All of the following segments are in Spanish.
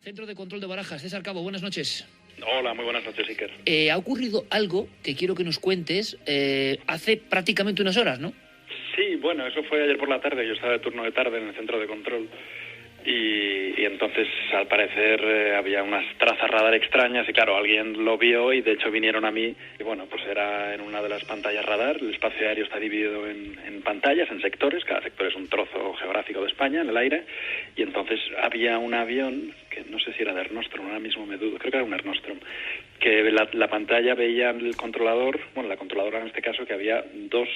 Centro de Control de Barajas. César Cabo, buenas noches. Hola, muy buenas noches, Iker. Ha ocurrido algo que quiero que nos cuentes hace prácticamente unas horas, ¿no? Sí, bueno, eso fue ayer por la tarde. Yo estaba de turno de tarde en el centro de control y entonces, al parecer, había unas trazas radar extrañas y, claro, alguien lo vio y, de hecho, vinieron a mí. Y, bueno, pues era en una de las pantallas radar. El espacio aéreo está dividido en pantallas, en sectores. Cada sector es un trozo geográfico de España en el aire. Y entonces había un avión, que no sé si era de Air Nostrum, ahora mismo me dudo, creo que era un Air Nostrum, que la pantalla veía el controlador, bueno, la controladora en este caso, que había dos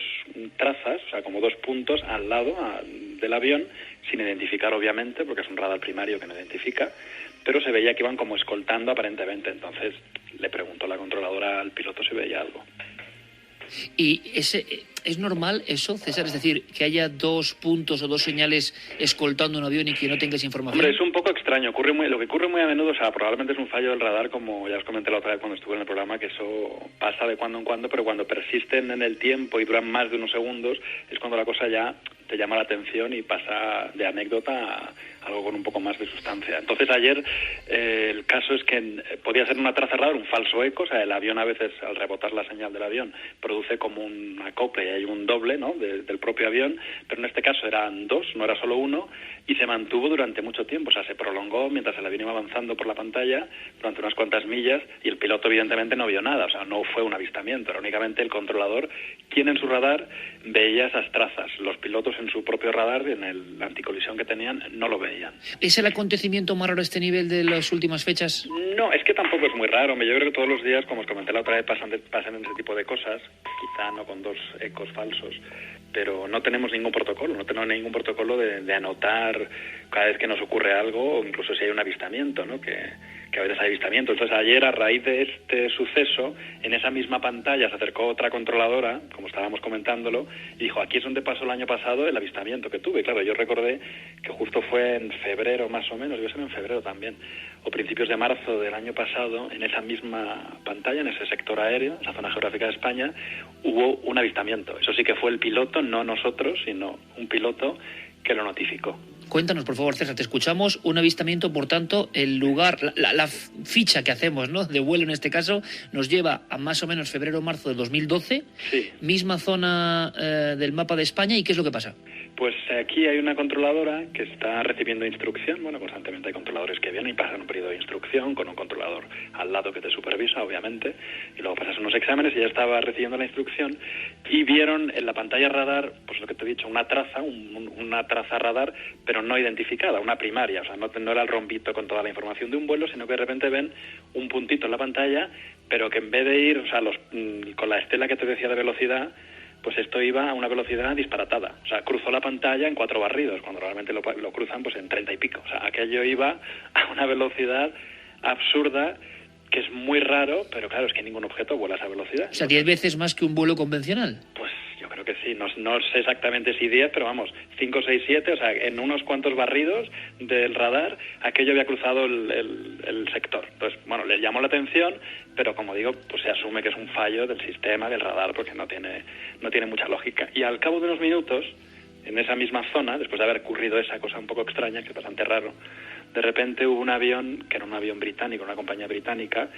trazas, o sea, como dos puntos al lado del avión, sin identificar obviamente, porque es un radar primario que no identifica, pero se veía que iban como escoltando aparentemente. Entonces le preguntó la controladora al piloto si veía algo. ¿Y es normal eso, César? Es decir, que haya dos puntos o dos señales escoltando un avión y que no tengas información. Hombre, es un poco extraño. Lo que ocurre muy a menudo, o sea, probablemente es un fallo del radar, como ya os comenté la otra vez cuando estuve en el programa, que eso pasa de cuando en cuando, pero cuando persisten en el tiempo y duran más de unos segundos, es cuando la cosa ya te llama la atención y pasa de anécdota a algo con un poco más de sustancia. Entonces ayer el caso es que podía ser una traza radar, un falso eco, o sea, el avión a veces al rebotar la señal del avión produce como un acople y hay un doble, ¿no?, del propio avión, pero en este caso eran dos, no era solo uno, y se mantuvo durante mucho tiempo, o sea, se prolongó mientras el avión iba avanzando por la pantalla durante unas cuantas millas y el piloto evidentemente no vio nada, o sea, no fue un avistamiento, era únicamente el controlador quien en su radar veía esas trazas. Los pilotos en su propio radar, en el anticolisión que tenían, no lo veían. ¿Es el acontecimiento más raro a este nivel de las últimas fechas? No, es que tampoco es muy raro. Yo creo que todos los días, como os comenté la otra vez, pasan ese tipo de cosas, quizá no con dos ecos falsos, pero no tenemos ningún protocolo, de anotar cada vez que nos ocurre algo, o incluso si hay un avistamiento, ¿no?, que a veces hay avistamientos. Entonces ayer, a raíz de este suceso, en esa misma pantalla se acercó otra controladora, como estábamos comentándolo, y dijo, aquí es donde pasó el año pasado el avistamiento que tuve. Claro, yo recordé que justo fue en febrero más o menos, debe ser en febrero también, o principios de marzo del año pasado, en esa misma pantalla, en ese sector aéreo, en esa zona geográfica de España, hubo un avistamiento. Eso sí que fue el piloto, no nosotros, sino un piloto que lo notificó. Cuéntanos, por favor, César, te escuchamos. Un avistamiento, por tanto, el lugar, la ficha que hacemos, ¿no?, de vuelo en este caso, nos lleva a más o menos febrero o marzo de 2012, sí. Misma zona del mapa de España. ¿Y qué es lo que pasa? Pues aquí hay una controladora que está recibiendo instrucción. Bueno, constantemente hay controladores que vienen y pasan un periodo de instrucción con un controlador al lado que te supervisa, obviamente, y luego pasas unos exámenes y ya estaba recibiendo la instrucción y vieron en la pantalla radar, pues lo que te he dicho, una traza, una traza radar, pero no identificada, una primaria, o sea, no era el rombito con toda la información de un vuelo, sino que de repente ven un puntito en la pantalla, pero que en vez de ir, o sea, con la estela que te decía de velocidad, pues esto iba a una velocidad disparatada. O sea, cruzó la pantalla en 4 barridos, cuando realmente lo cruzan pues en 30 y pico. O sea, aquello iba a una velocidad absurda, que es muy raro, pero claro, es que ningún objeto vuela a esa velocidad. O sea, 10 veces más que un vuelo convencional. Pues yo creo que sí, no sé exactamente si 10, pero vamos, 5, 6, 7, o sea, en unos cuantos barridos del radar, aquello había cruzado el sector. Entonces, bueno, les llamó la atención, pero como digo, pues se asume que es un fallo del sistema, del radar, porque no tiene mucha lógica. Y al cabo de unos minutos, en esa misma zona, después de haber ocurrido esa cosa un poco extraña, que es bastante raro, de repente hubo un avión, que era un avión británico, una compañía británica,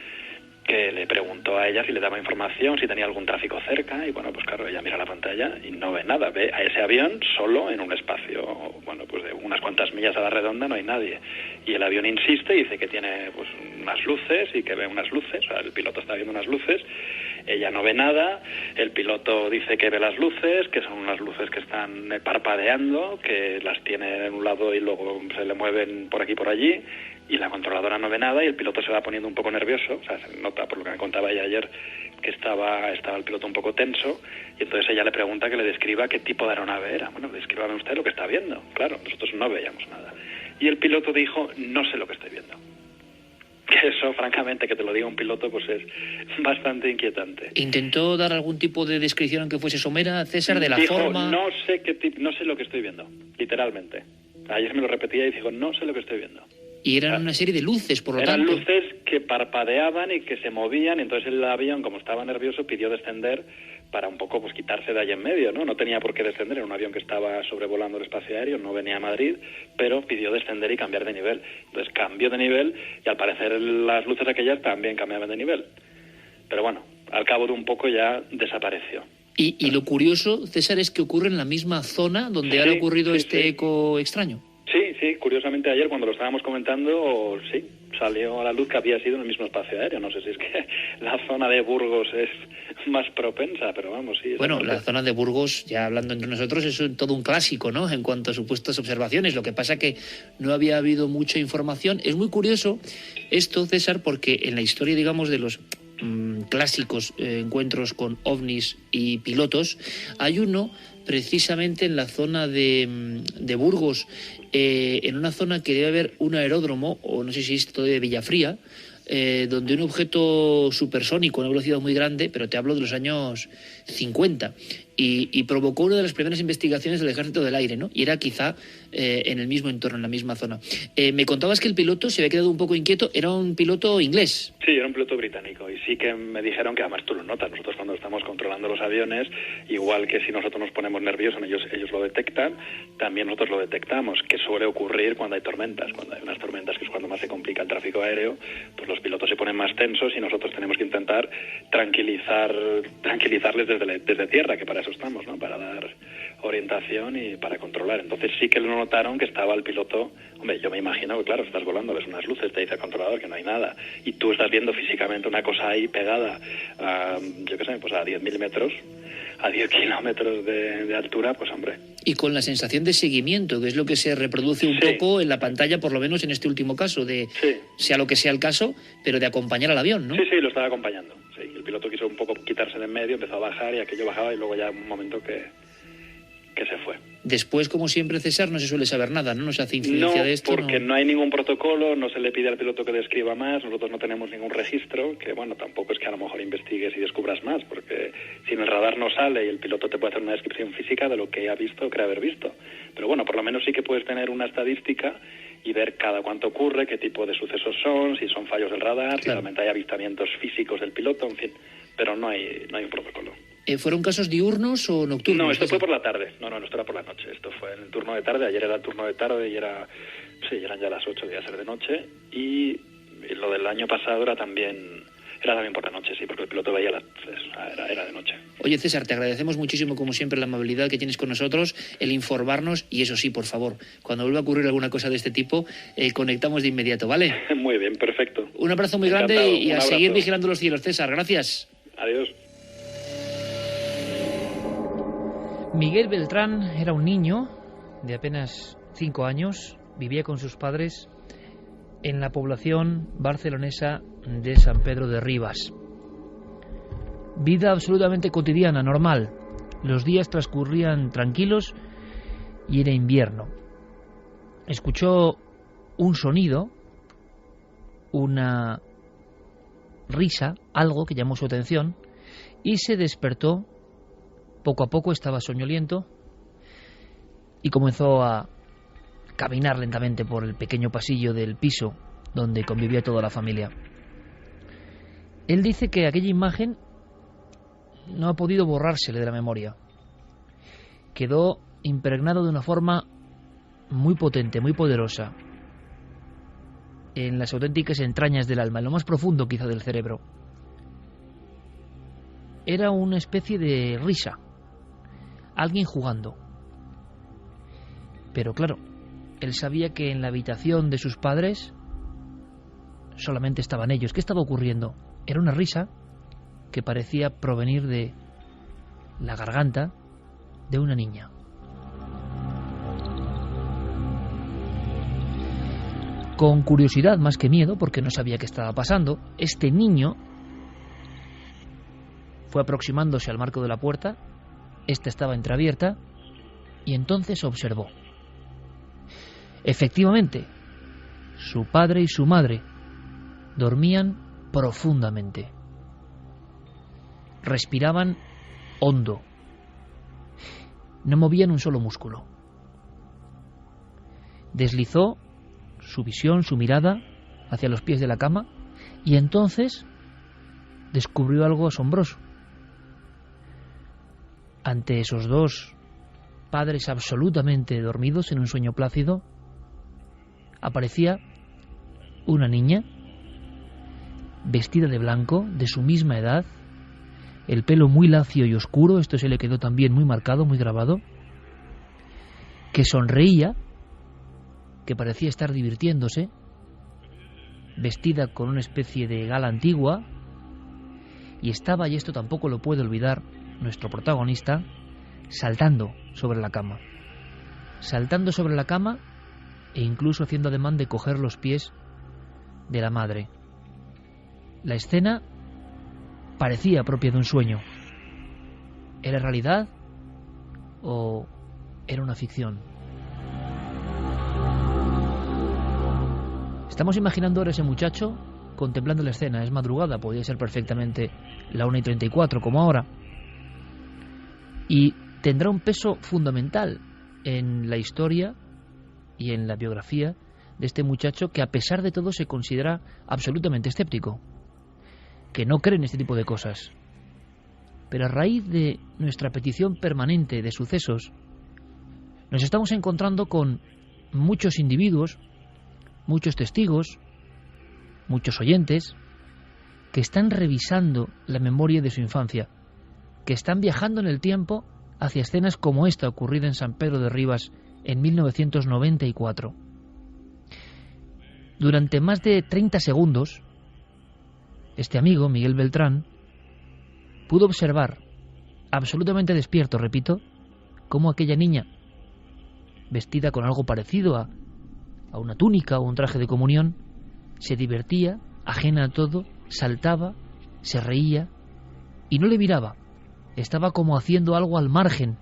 que le preguntó a ella si le daba información, si tenía algún tráfico cerca, y bueno, pues claro, ella mira la pantalla y no ve nada, ve a ese avión solo en un espacio, bueno, pues de unas cuantas millas a la redonda no hay nadie, y el avión insiste y dice que tiene pues unas luces y que ve unas luces, o sea, el piloto está viendo unas luces, ella no ve nada, el piloto dice que ve las luces, que son unas luces que están parpadeando, que las tiene en un lado y luego se le mueven por aquí y por allí, y la controladora no ve nada y el piloto se va poniendo un poco nervioso, o sea, se nota por lo que me contaba ella ayer que estaba el piloto un poco tenso, y entonces ella le pregunta que le describa qué tipo de aeronave era. Bueno, descríbame usted lo que está viendo. Claro, nosotros no veíamos nada. Y el piloto dijo, no sé lo que estoy viendo. Que eso, francamente, que te lo diga un piloto, pues es bastante inquietante. ¿Intentó dar algún tipo de descripción aunque fuese somera, César, de la dijo, forma? no sé lo que estoy viendo, literalmente. Ayer me lo repetía y dijo, no sé lo que estoy viendo. Y eran una serie de luces, por lo tanto. tanto. Eran luces que parpadeaban y que se movían, y entonces el avión, como estaba nervioso, pidió descender para un poco pues quitarse de ahí en medio, ¿no? No tenía por qué descender en un avión que estaba sobrevolando el espacio aéreo, no venía a Madrid, pero pidió descender y cambiar de nivel. Entonces cambió de nivel y al parecer las luces aquellas también cambiaban de nivel. Pero bueno, al cabo de un poco ya desapareció. Y lo curioso, César, es que ocurre en la misma zona donde ha ocurrido este eco extraño. Sí, curiosamente ayer cuando lo estábamos comentando, sí, salió a la luz que había sido en el mismo espacio aéreo. No sé si es que la zona de Burgos es más propensa, pero vamos, sí. Bueno, la zona de Burgos, ya hablando entre nosotros, es todo un clásico, ¿no?, en cuanto a supuestas observaciones. Lo que pasa que no había habido mucha información. Es muy curioso esto, César, porque en la historia, digamos, de los clásicos encuentros con ovnis y pilotos, hay uno precisamente en la zona de Burgos, en una zona que debe haber un aeródromo, o no sé si es todo de Villafría, donde un objeto supersónico a una velocidad muy grande, pero te hablo de los años 50, y provocó una de las primeras investigaciones del Ejército del Aire, ¿no? Y era quizá en el mismo entorno, en la misma zona. Me contabas que el piloto se había quedado un poco inquieto, era un piloto inglés. Sí, era un piloto británico, y sí que me dijeron que además tú lo notas, nosotros cuando estamos controlando los aviones, igual que si nosotros nos ponemos nerviosos, ellos lo detectan, también nosotros lo detectamos, que suele ocurrir cuando hay tormentas, que es cuando más se complica el tráfico aéreo, pues los pilotos se ponen más tensos y nosotros tenemos que intentar tranquilizarles desde tierra, que para eso estamos, ¿no? Para dar orientación y para controlar. Entonces sí que lo notaron que estaba el piloto. Hombre, yo me imagino que claro, estás volando, ves unas luces, te dice el controlador que no hay nada, y tú estás viendo físicamente una cosa ahí pegada a, yo qué sé, pues a 10.000 metros, a 10 kilómetros de altura, pues hombre. Y con la sensación de seguimiento, que es lo que se reproduce un poco en la pantalla, por lo menos en este último caso, de sea lo que sea el caso, pero de acompañar al avión, ¿no? Sí, lo estaba acompañando. Sí, el piloto quiso un poco quitarse de en medio, empezó a bajar y aquello bajaba y luego ya un momento que se fue. Después, como siempre, César, no se suele saber nada, ¿no? No se hace incidencia de esto. Porque no hay ningún protocolo, no se le pide al piloto que describa más, nosotros no tenemos ningún registro, que bueno, tampoco es que a lo mejor investigues y descubras más, porque si en el radar no sale y el piloto te puede hacer una descripción física de lo que ha visto o cree haber visto. Pero bueno, por lo menos sí que puedes tener una estadística y ver cada cuánto ocurre, qué tipo de sucesos son, si son fallos del radar, si realmente hay avistamientos físicos del piloto, en fin, pero no hay un protocolo. ¿Fueron casos diurnos o nocturnos? No, esto fue por la tarde. No, esto era por la noche. Esto fue en el turno de tarde. Ayer era el turno de tarde y eran ya las 8, debía ser de noche. Y lo del año pasado era también por la noche, sí, porque el piloto veía las luces. Era de noche. Oye, César, te agradecemos muchísimo, como siempre, la amabilidad que tienes con nosotros, el informarnos, y eso sí, por favor, cuando vuelva a ocurrir alguna cosa de este tipo, conectamos de inmediato, ¿vale? Muy bien, perfecto. Un abrazo muy grande y a seguir vigilando los cielos, César. Gracias. Adiós. Miguel Beltrán era un niño de apenas 5 años, vivía con sus padres en la población barcelonesa de San Pedro de Ribas. Vida absolutamente cotidiana, normal. Los días transcurrían tranquilos y era invierno. Escuchó un sonido, una risa, algo que llamó su atención, y se despertó. Poco a poco estaba soñoliento y comenzó a caminar lentamente por el pequeño pasillo del piso donde convivía toda la familia. Él dice que aquella imagen no ha podido borrársele de la memoria. Quedó impregnado de una forma muy potente, muy poderosa, en las auténticas entrañas del alma, en lo más profundo quizá del cerebro. Era una especie de risa, alguien jugando. Pero claro, él sabía que en la habitación de sus padres solamente estaban ellos. ¿Qué estaba ocurriendo? Era una risa que parecía provenir de la garganta de una niña. Con curiosidad más que miedo, porque no sabía qué estaba pasando, este niño fue aproximándose al marco de la puerta. Esta estaba entreabierta y entonces observó. Efectivamente, su padre y su madre dormían profundamente. Respiraban hondo. No movían un solo músculo. Deslizó su visión, su mirada hacia los pies de la cama y entonces descubrió algo asombroso. ante esos dos padres absolutamente dormidos en un sueño plácido, aparecía una niña vestida de blanco, de su misma edad, el pelo muy lacio y oscuro, esto se le quedó también muy marcado, muy grabado, que sonreía, que parecía estar divirtiéndose, vestida con una especie de gala antigua, y estaba, y esto tampoco lo puede olvidar nuestro protagonista, saltando sobre la cama. Saltando sobre la cama e incluso haciendo ademán de coger los pies de la madre. La escena parecía propia de un sueño. ¿Era realidad o era una ficción? Estamos imaginando ahora ese muchacho contemplando la escena. Es madrugada, podría ser perfectamente la 1:34 como ahora. Y tendrá un peso fundamental en la historia y en la biografía de este muchacho que a pesar de todo se considera absolutamente escéptico, que no cree en este tipo de cosas. Pero a raíz de nuestra petición permanente de sucesos, nos estamos encontrando con muchos individuos, muchos testigos, muchos oyentes, que están revisando la memoria de su infancia, que están viajando en el tiempo hacia escenas como esta ocurrida en San Pedro de Ribas en 1994. Durante más de 30 segundos, este amigo, Miguel Beltrán, pudo observar, absolutamente despierto, repito, cómo aquella niña, vestida con algo parecido a una túnica o un traje de comunión, se divertía, ajena a todo, saltaba, se reía y no le miraba. Estaba como haciendo algo al margen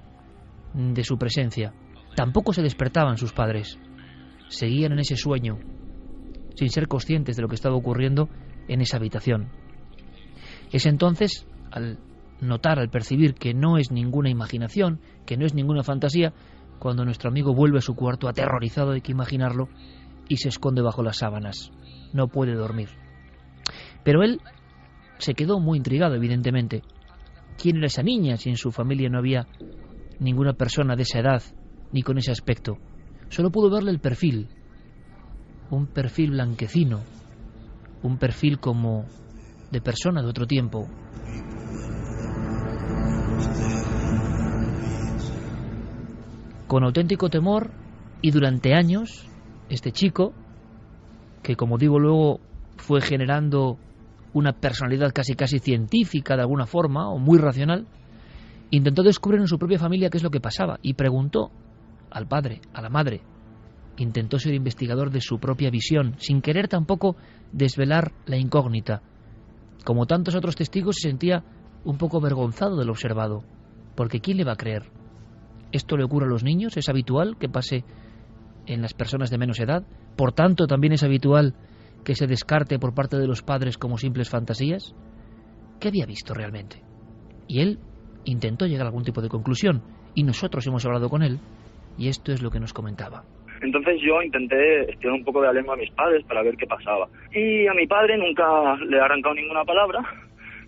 de su presencia. Tampoco se despertaban sus padres. Seguían en ese sueño, sin ser conscientes de lo que estaba ocurriendo en esa habitación. Es entonces, al notar, al percibir que no es ninguna imaginación, que no es ninguna fantasía, cuando nuestro amigo vuelve a su cuarto aterrorizado, hay que imaginarlo, y se esconde bajo las sábanas. No puede dormir. Pero él se quedó muy intrigado, evidentemente. ¿Quién era esa niña si en su familia no había ninguna persona de esa edad ni con ese aspecto? Solo pudo verle el perfil. Un perfil blanquecino. Un perfil como de persona de otro tiempo. Con auténtico temor y durante años, este chico, que como digo luego fue generando una personalidad casi científica de alguna forma, o muy racional, intentó descubrir en su propia familia qué es lo que pasaba y preguntó al padre, a la madre. Intentó ser investigador de su propia visión, sin querer tampoco desvelar la incógnita. Como tantos otros testigos, se sentía un poco avergonzado de lo observado, porque ¿quién le va a creer? ¿Esto le ocurre a los niños? ¿Es habitual que pase en las personas de menos edad? Por tanto, también es habitual que se descarte por parte de los padres como simples fantasías. ¿Qué había visto realmente? Y él intentó llegar a algún tipo de conclusión, y nosotros hemos hablado con él, y esto es lo que nos comentaba. Entonces yo intenté estirar un poco de la lengua a mis padres para ver qué pasaba. Y a mi padre nunca le he arrancado ninguna palabra,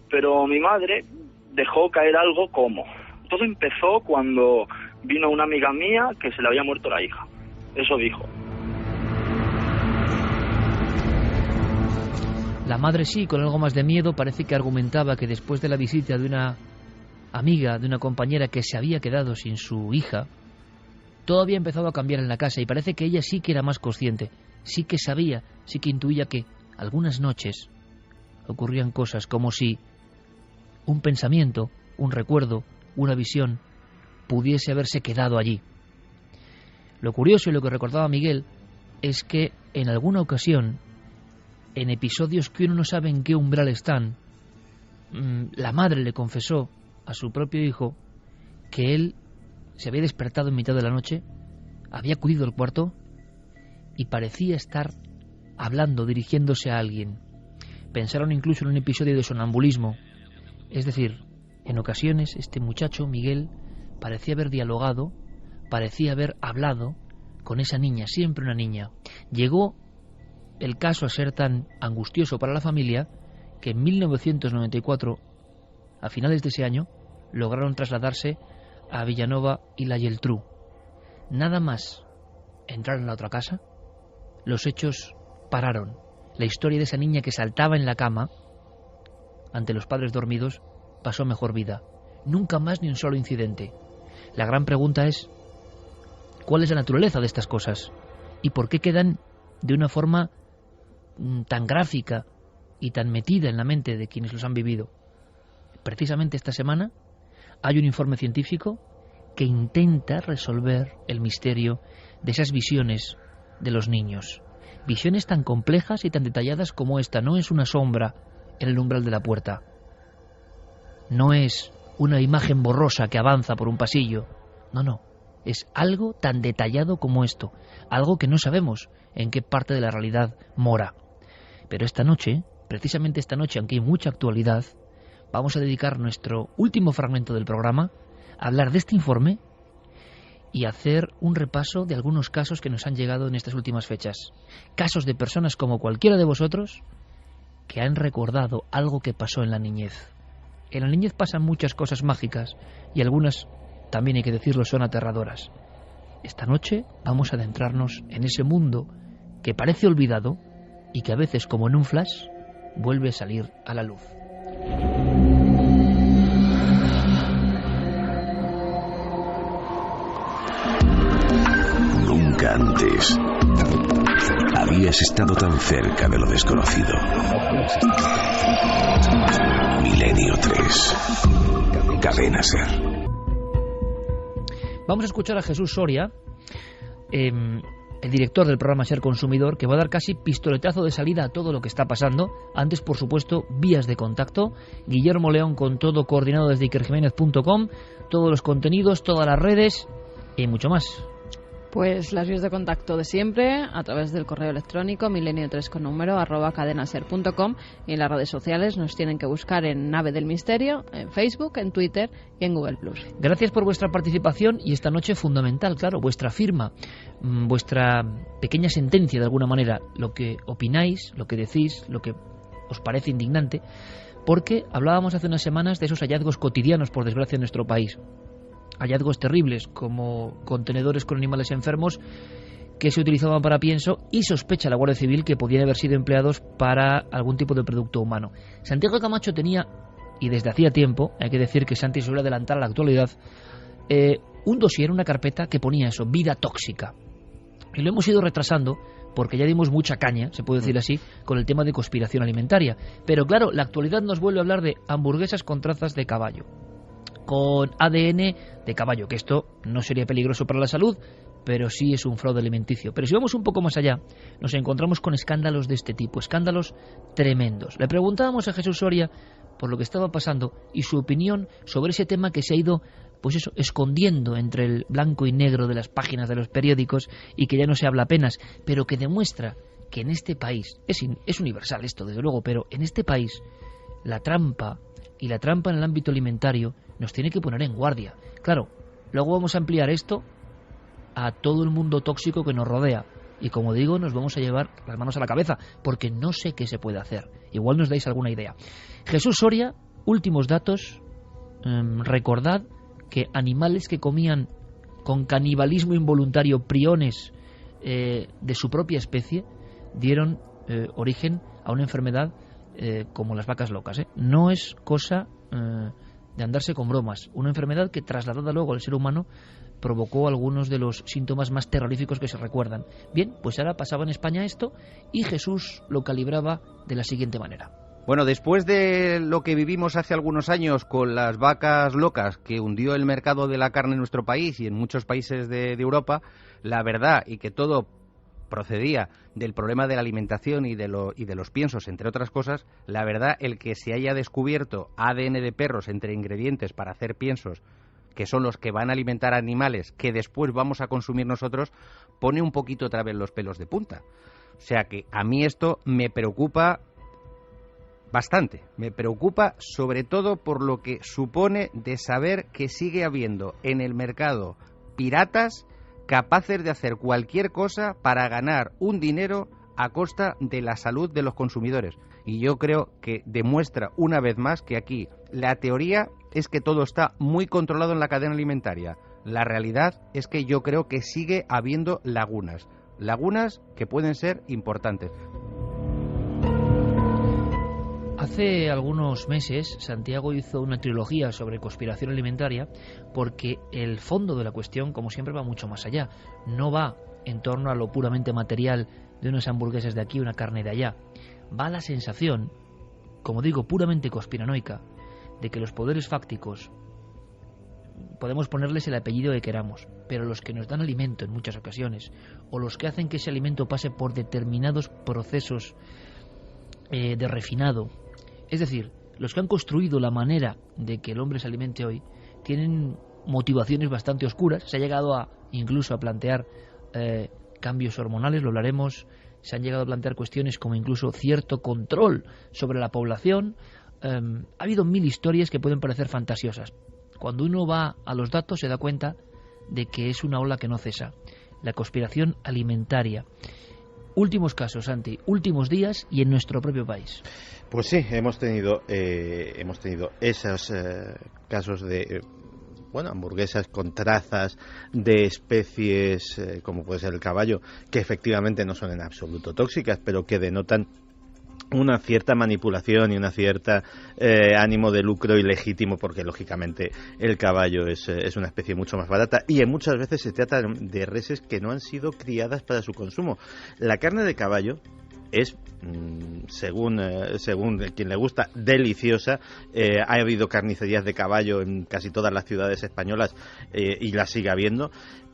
pero mi madre dejó caer algo como... Todo empezó cuando vino una amiga mía que se le había muerto la hija. Eso dijo. La madre sí, con algo más de miedo, parece que argumentaba que después de la visita de una amiga, de una compañera que se había quedado sin su hija, todo había empezado a cambiar en la casa y parece que ella sí que era más consciente, sí que sabía, sí que intuía que algunas noches ocurrían cosas como si un pensamiento, un recuerdo, una visión pudiese haberse quedado allí. Lo curioso y lo que recordaba Miguel es que en alguna ocasión, en episodios que uno no sabe en qué umbral están, la madre le confesó a su propio hijo que él se había despertado en mitad de la noche, había acudido al cuarto y parecía estar hablando, dirigiéndose a alguien. Pensaron incluso en un episodio de sonambulismo. Es decir, en ocasiones este muchacho, Miguel, parecía haber dialogado, parecía haber hablado con esa niña, siempre una niña. Llegó el caso a ser tan angustioso para la familia que en 1994, a finales de ese año, lograron trasladarse a Villanova y la Geltrú. Nada más entrar en la otra casa, los hechos pararon. La historia de esa niña que saltaba en la cama ante los padres dormidos pasó mejor vida. Nunca más ni un solo incidente. La gran pregunta es, ¿cuál es la naturaleza de estas cosas? ¿Y por qué quedan de una forma tan gráfica y tan metida en la mente de quienes los han vivido? Precisamente esta semana hay un informe científico que intenta resolver el misterio de esas visiones de los niños. Visiones tan complejas y tan detalladas como esta. No es una sombra en el umbral de la puerta. No es una imagen borrosa que avanza por un pasillo. No. Es algo tan detallado como esto. Algo que no sabemos en qué parte de la realidad mora. Pero esta noche, precisamente esta noche, aunque hay mucha actualidad, vamos a dedicar nuestro último fragmento del programa a hablar de este informe y hacer un repaso de algunos casos que nos han llegado en estas últimas fechas. Casos de personas como cualquiera de vosotros que han recordado algo que pasó en la niñez. En la niñez pasan muchas cosas mágicas y algunas, también hay que decirlo, son aterradoras. Esta noche vamos a adentrarnos en ese mundo que parece olvidado y que a veces, como en un flash, vuelve a salir a la luz. Nunca antes habías estado tan cerca de lo desconocido. Milenio 3. Cadena Ser. Vamos a escuchar a Jesús Soria, el director del programa Ser Consumidor, que va a dar casi pistoletazo de salida a todo lo que está pasando. Antes, por supuesto, vías de contacto. Guillermo León con todo coordinado desde ikerjiménez.com, todos los contenidos, todas las redes y mucho más. Pues las vías de contacto de siempre, a través del correo electrónico milenio3@cadenaser.com, y en las redes sociales nos tienen que buscar en Nave del Misterio, en Facebook, en Twitter y en Google+. Gracias por vuestra participación y esta noche fundamental, claro, vuestra firma, vuestra pequeña sentencia de alguna manera, lo que opináis, lo que decís, lo que os parece indignante, porque hablábamos hace unas semanas de esos hallazgos cotidianos, por desgracia, en nuestro país. Hallazgos terribles como contenedores con animales enfermos que se utilizaban para pienso y sospecha la Guardia Civil que podían haber sido empleados para algún tipo de producto humano. Santiago Camacho tenía, y desde hacía tiempo, hay que decir que Santi suele adelantar a la actualidad, un dossier, una carpeta que ponía eso, vida tóxica. Y lo hemos ido retrasando porque ya dimos mucha caña, se puede decir así, con el tema de conspiración alimentaria. Pero claro, la actualidad nos vuelve a hablar de hamburguesas con trazas de caballo, con ADN de caballo, que esto no sería peligroso para la salud, pero sí es un fraude alimenticio. Pero si vamos un poco más allá, nos encontramos con escándalos de este tipo, escándalos tremendos. Le preguntábamos a Jesús Soria por lo que estaba pasando y su opinión sobre ese tema que se ha ido, pues eso, escondiendo entre el blanco y negro de las páginas de los periódicos y que ya no se habla apenas, pero que demuestra que en este país, es universal esto desde luego, pero en este país la trampa en el ámbito alimentario nos tiene que poner en guardia. Claro, luego vamos a ampliar esto a todo el mundo tóxico que nos rodea. Y como digo, nos vamos a llevar las manos a la cabeza, porque no sé qué se puede hacer. Igual nos dais alguna idea. Jesús Soria, últimos datos. Recordad que animales que comían con canibalismo involuntario priones de su propia especie dieron origen a una enfermedad como las vacas locas. No es cosa de andarse con bromas. Una enfermedad que, trasladada luego al ser humano, provocó algunos de los síntomas más terroríficos que se recuerdan. Bien, pues ahora pasaba en España esto y Jesús lo calibraba de la siguiente manera. Bueno, después de lo que vivimos hace algunos años con las vacas locas, que hundió el mercado de la carne en nuestro país y en muchos países de Europa, la verdad, y que todo procedía del problema de la alimentación y de los piensos, entre otras cosas, la verdad, el que se haya descubierto ADN de perros entre ingredientes para hacer piensos, que son los que van a alimentar a animales que después vamos a consumir nosotros, pone un poquito otra vez los pelos de punta. O sea que a mí esto me preocupa bastante. Me preocupa sobre todo por lo que supone de saber que sigue habiendo en el mercado piratas capaces de hacer cualquier cosa para ganar un dinero a costa de la salud de los consumidores. Y yo creo que demuestra una vez más que aquí la teoría es que todo está muy controlado en la cadena alimentaria. La realidad es que yo creo que sigue habiendo lagunas que pueden ser importantes. Hace algunos meses Santiago hizo una trilogía sobre conspiración alimentaria porque el fondo de la cuestión, como siempre, va mucho más allá. No va en torno a lo puramente material de unas hamburguesas de aquí, una carne de allá. Va a la sensación, como digo, puramente conspiranoica, de que los poderes fácticos, podemos ponerles el apellido que queramos, pero los que nos dan alimento en muchas ocasiones, o los que hacen que ese alimento pase por determinados procesos de refinado, es decir, los que han construido la manera de que el hombre se alimente hoy, tienen motivaciones bastante oscuras. Se ha llegado incluso a plantear cambios hormonales, lo hablaremos. Se han llegado a plantear cuestiones como incluso cierto control sobre la población. Ha habido 1000 historias que pueden parecer fantasiosas. Cuando uno va a los datos se da cuenta de que es una ola que no cesa. La conspiración alimentaria. Últimos casos, Santi, últimos días y en nuestro propio país. Pues sí, hemos tenido esos casos de hamburguesas con trazas de especies como puede ser el caballo, que efectivamente no son en absoluto tóxicas, pero que denotan una cierta manipulación y una cierta ánimo de lucro ilegítimo, porque lógicamente el caballo es una especie mucho más barata y muchas veces se trata de reses que no han sido criadas para su consumo. La carne de caballo es, según quien le gusta, deliciosa. Ha habido carnicerías de caballo en casi todas las ciudades españolas y las sigue habiendo.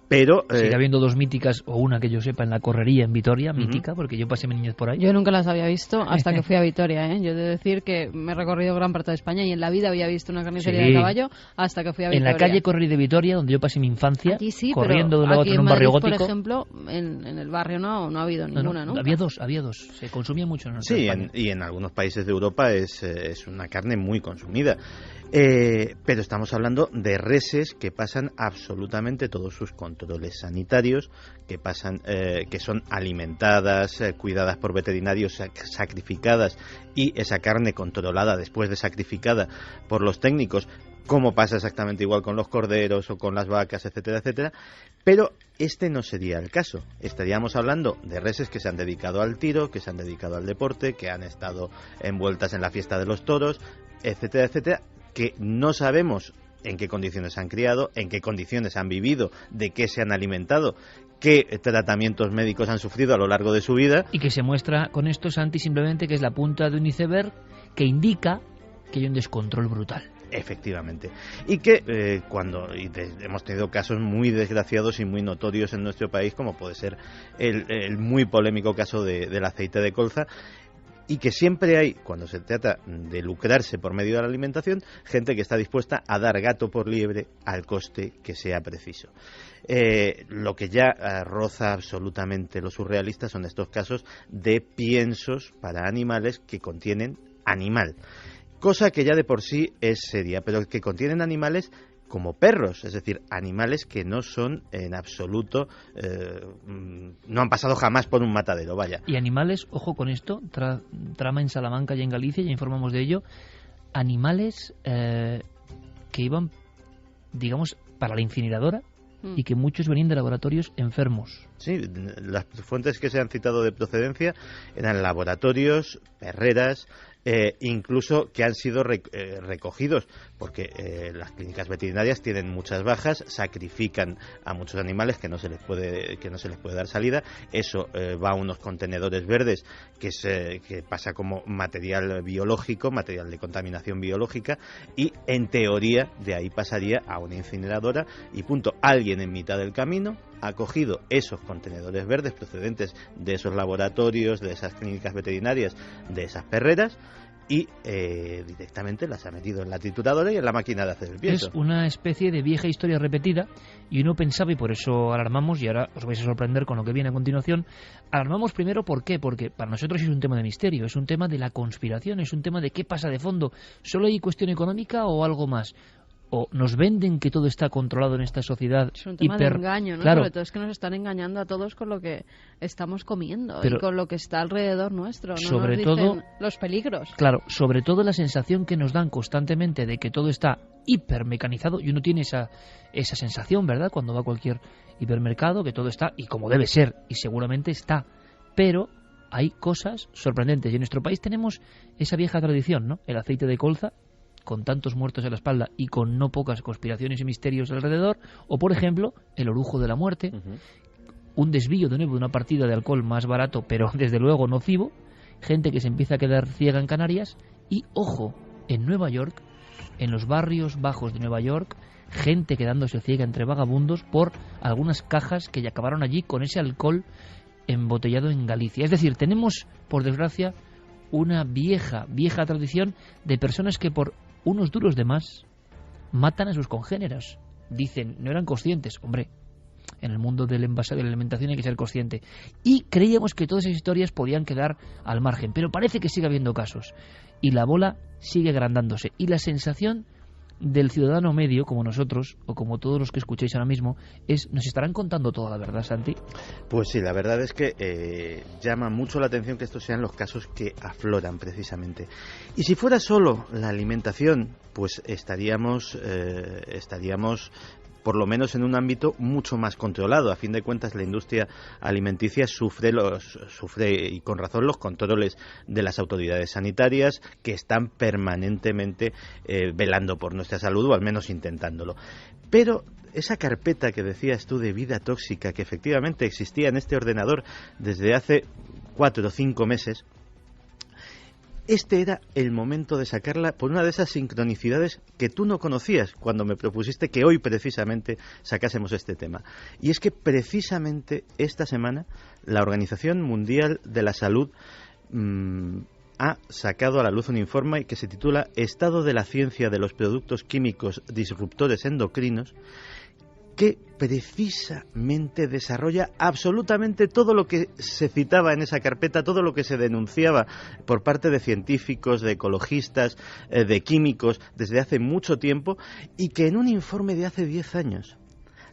Pero sigue habiendo 2 míticas, o una que yo sepa, en la Correría en Vitoria, mítica, porque yo pasé mi niñez por ahí. Yo nunca las había visto hasta que fui a Vitoria, ¿eh? Yo he de decir que me he recorrido gran parte de España y en la vida había visto una carnicería de caballo hasta que fui a Vitoria. En la calle Correría de Vitoria, donde yo pasé mi infancia, sí, corriendo de un lado a otro en un Madrid, barrio gótico. por ejemplo, en el barrio no ha habido ninguna, ¿no? Había dos. Se consumía mucho en nuestra España. Y en algunos países de Europa es una carne muy consumida. Pero estamos hablando de reses que pasan absolutamente todos sus controles sanitarios, que son alimentadas, cuidadas por veterinarios, sacrificadas, y esa carne controlada después de sacrificada por los técnicos, como pasa exactamente igual con los corderos o con las vacas, etcétera, etcétera. Pero este no sería el caso. Estaríamos hablando de reses que se han dedicado al tiro, que se han dedicado al deporte, que han estado envueltas en la fiesta de los toros, etcétera, etcétera, que no sabemos en qué condiciones han criado, en qué condiciones han vivido, de qué se han alimentado, qué tratamientos médicos han sufrido a lo largo de su vida. Y que se muestra con esto, Santi, simplemente que es la punta de un iceberg que indica que hay un descontrol brutal. Efectivamente. Y que hemos tenido casos muy desgraciados y muy notorios en nuestro país, como puede ser el muy polémico caso del aceite de colza, y que siempre hay, cuando se trata de lucrarse por medio de la alimentación, gente que está dispuesta a dar gato por liebre al coste que sea preciso. Lo que ya roza absolutamente lo surrealista son estos casos de piensos para animales que contienen animal, cosa que ya de por sí es seria, pero que contienen animales como perros, es decir, animales que no son en absoluto, no han pasado jamás por un matadero, vaya. Y animales, ojo con esto, trama en Salamanca y en Galicia, ya informamos de ello, animales que iban, digamos, para la incineradora y que muchos venían de laboratorios enfermos. Sí, las fuentes que se han citado de procedencia eran laboratorios, perreras, incluso que han sido recogidos, porque las clínicas veterinarias tienen muchas bajas, sacrifican a muchos animales que no se les puede dar salida. Eso va a unos contenedores verdes que pasa como material biológico, material de contaminación biológica, y en teoría de ahí pasaría a una incineradora y punto. Alguien en mitad del camino ha cogido esos contenedores verdes procedentes de esos laboratorios, de esas clínicas veterinarias, de esas perreras, y directamente las ha metido en la trituradora y en la máquina de hacer el pienso. Es una especie de vieja historia repetida, y uno pensaba, y por eso alarmamos, y ahora os vais a sorprender con lo que viene a continuación. Alarmamos primero, ¿por qué? Porque para nosotros es un tema de misterio, es un tema de la conspiración, es un tema de qué pasa de fondo. ¿Solo hay cuestión económica o algo más? o nos venden que todo está controlado en esta sociedad. Es un tema de engaño, ¿no? Claro. Sobre todo es que nos están engañando a todos con lo que estamos comiendo Pero y con lo que está alrededor nuestro. No sobre nos todo dicen los peligros. Claro, sobre todo la sensación que nos dan constantemente de que todo está hipermecanizado, y uno tiene esa sensación, ¿verdad?, cuando va a cualquier hipermercado, que todo está, y como debe ser, y seguramente está, pero hay cosas sorprendentes, y en nuestro país tenemos esa vieja tradición, ¿no?, el aceite de colza, con tantos muertos en la espalda y con no pocas conspiraciones y misterios alrededor, o por ejemplo, el orujo de la muerte, un desvío de nuevo de una partida de alcohol más barato, pero desde luego nocivo, gente que se empieza a quedar ciega en Canarias, y ojo, en Nueva York, en los barrios bajos de Nueva York, gente quedándose ciega entre vagabundos por algunas cajas que ya acabaron allí con ese alcohol embotellado en Galicia. Es decir, tenemos, por desgracia, una vieja tradición de personas que por unos duros de más matan a sus congéneros. Dicen, no eran conscientes. Hombre, en el mundo del envase de la alimentación hay que ser consciente. Y creíamos que todas esas historias podían quedar al margen, pero parece que sigue habiendo casos. Y la bola sigue agrandándose. Y la sensación del ciudadano medio, como nosotros, o como todos los que escucháis ahora mismo, es, ¿nos estarán contando toda la verdad, Santi? Pues sí, la verdad es que llama mucho la atención que estos sean los casos que afloran precisamente. Y si fuera solo la alimentación, pues estaríamos por lo menos en un ámbito mucho más controlado. A fin de cuentas, la industria alimenticia sufre y con razón los controles de las autoridades sanitarias, que están permanentemente velando por nuestra salud, o al menos intentándolo. Pero esa carpeta que decías tú de vida tóxica, que efectivamente existía en este ordenador desde hace 4 o 5 meses, este era el momento de sacarla por una de esas sincronicidades que tú no conocías cuando me propusiste que hoy precisamente sacásemos este tema. Y es que precisamente esta semana la Organización Mundial de la Salud ha sacado a la luz un informe que se titula Estado de la ciencia de los productos químicos disruptores endocrinos, que precisamente desarrolla absolutamente todo lo que se citaba en esa carpeta, todo lo que se denunciaba por parte de científicos, de ecologistas, de químicos desde hace mucho tiempo, y que en un informe de hace 10 años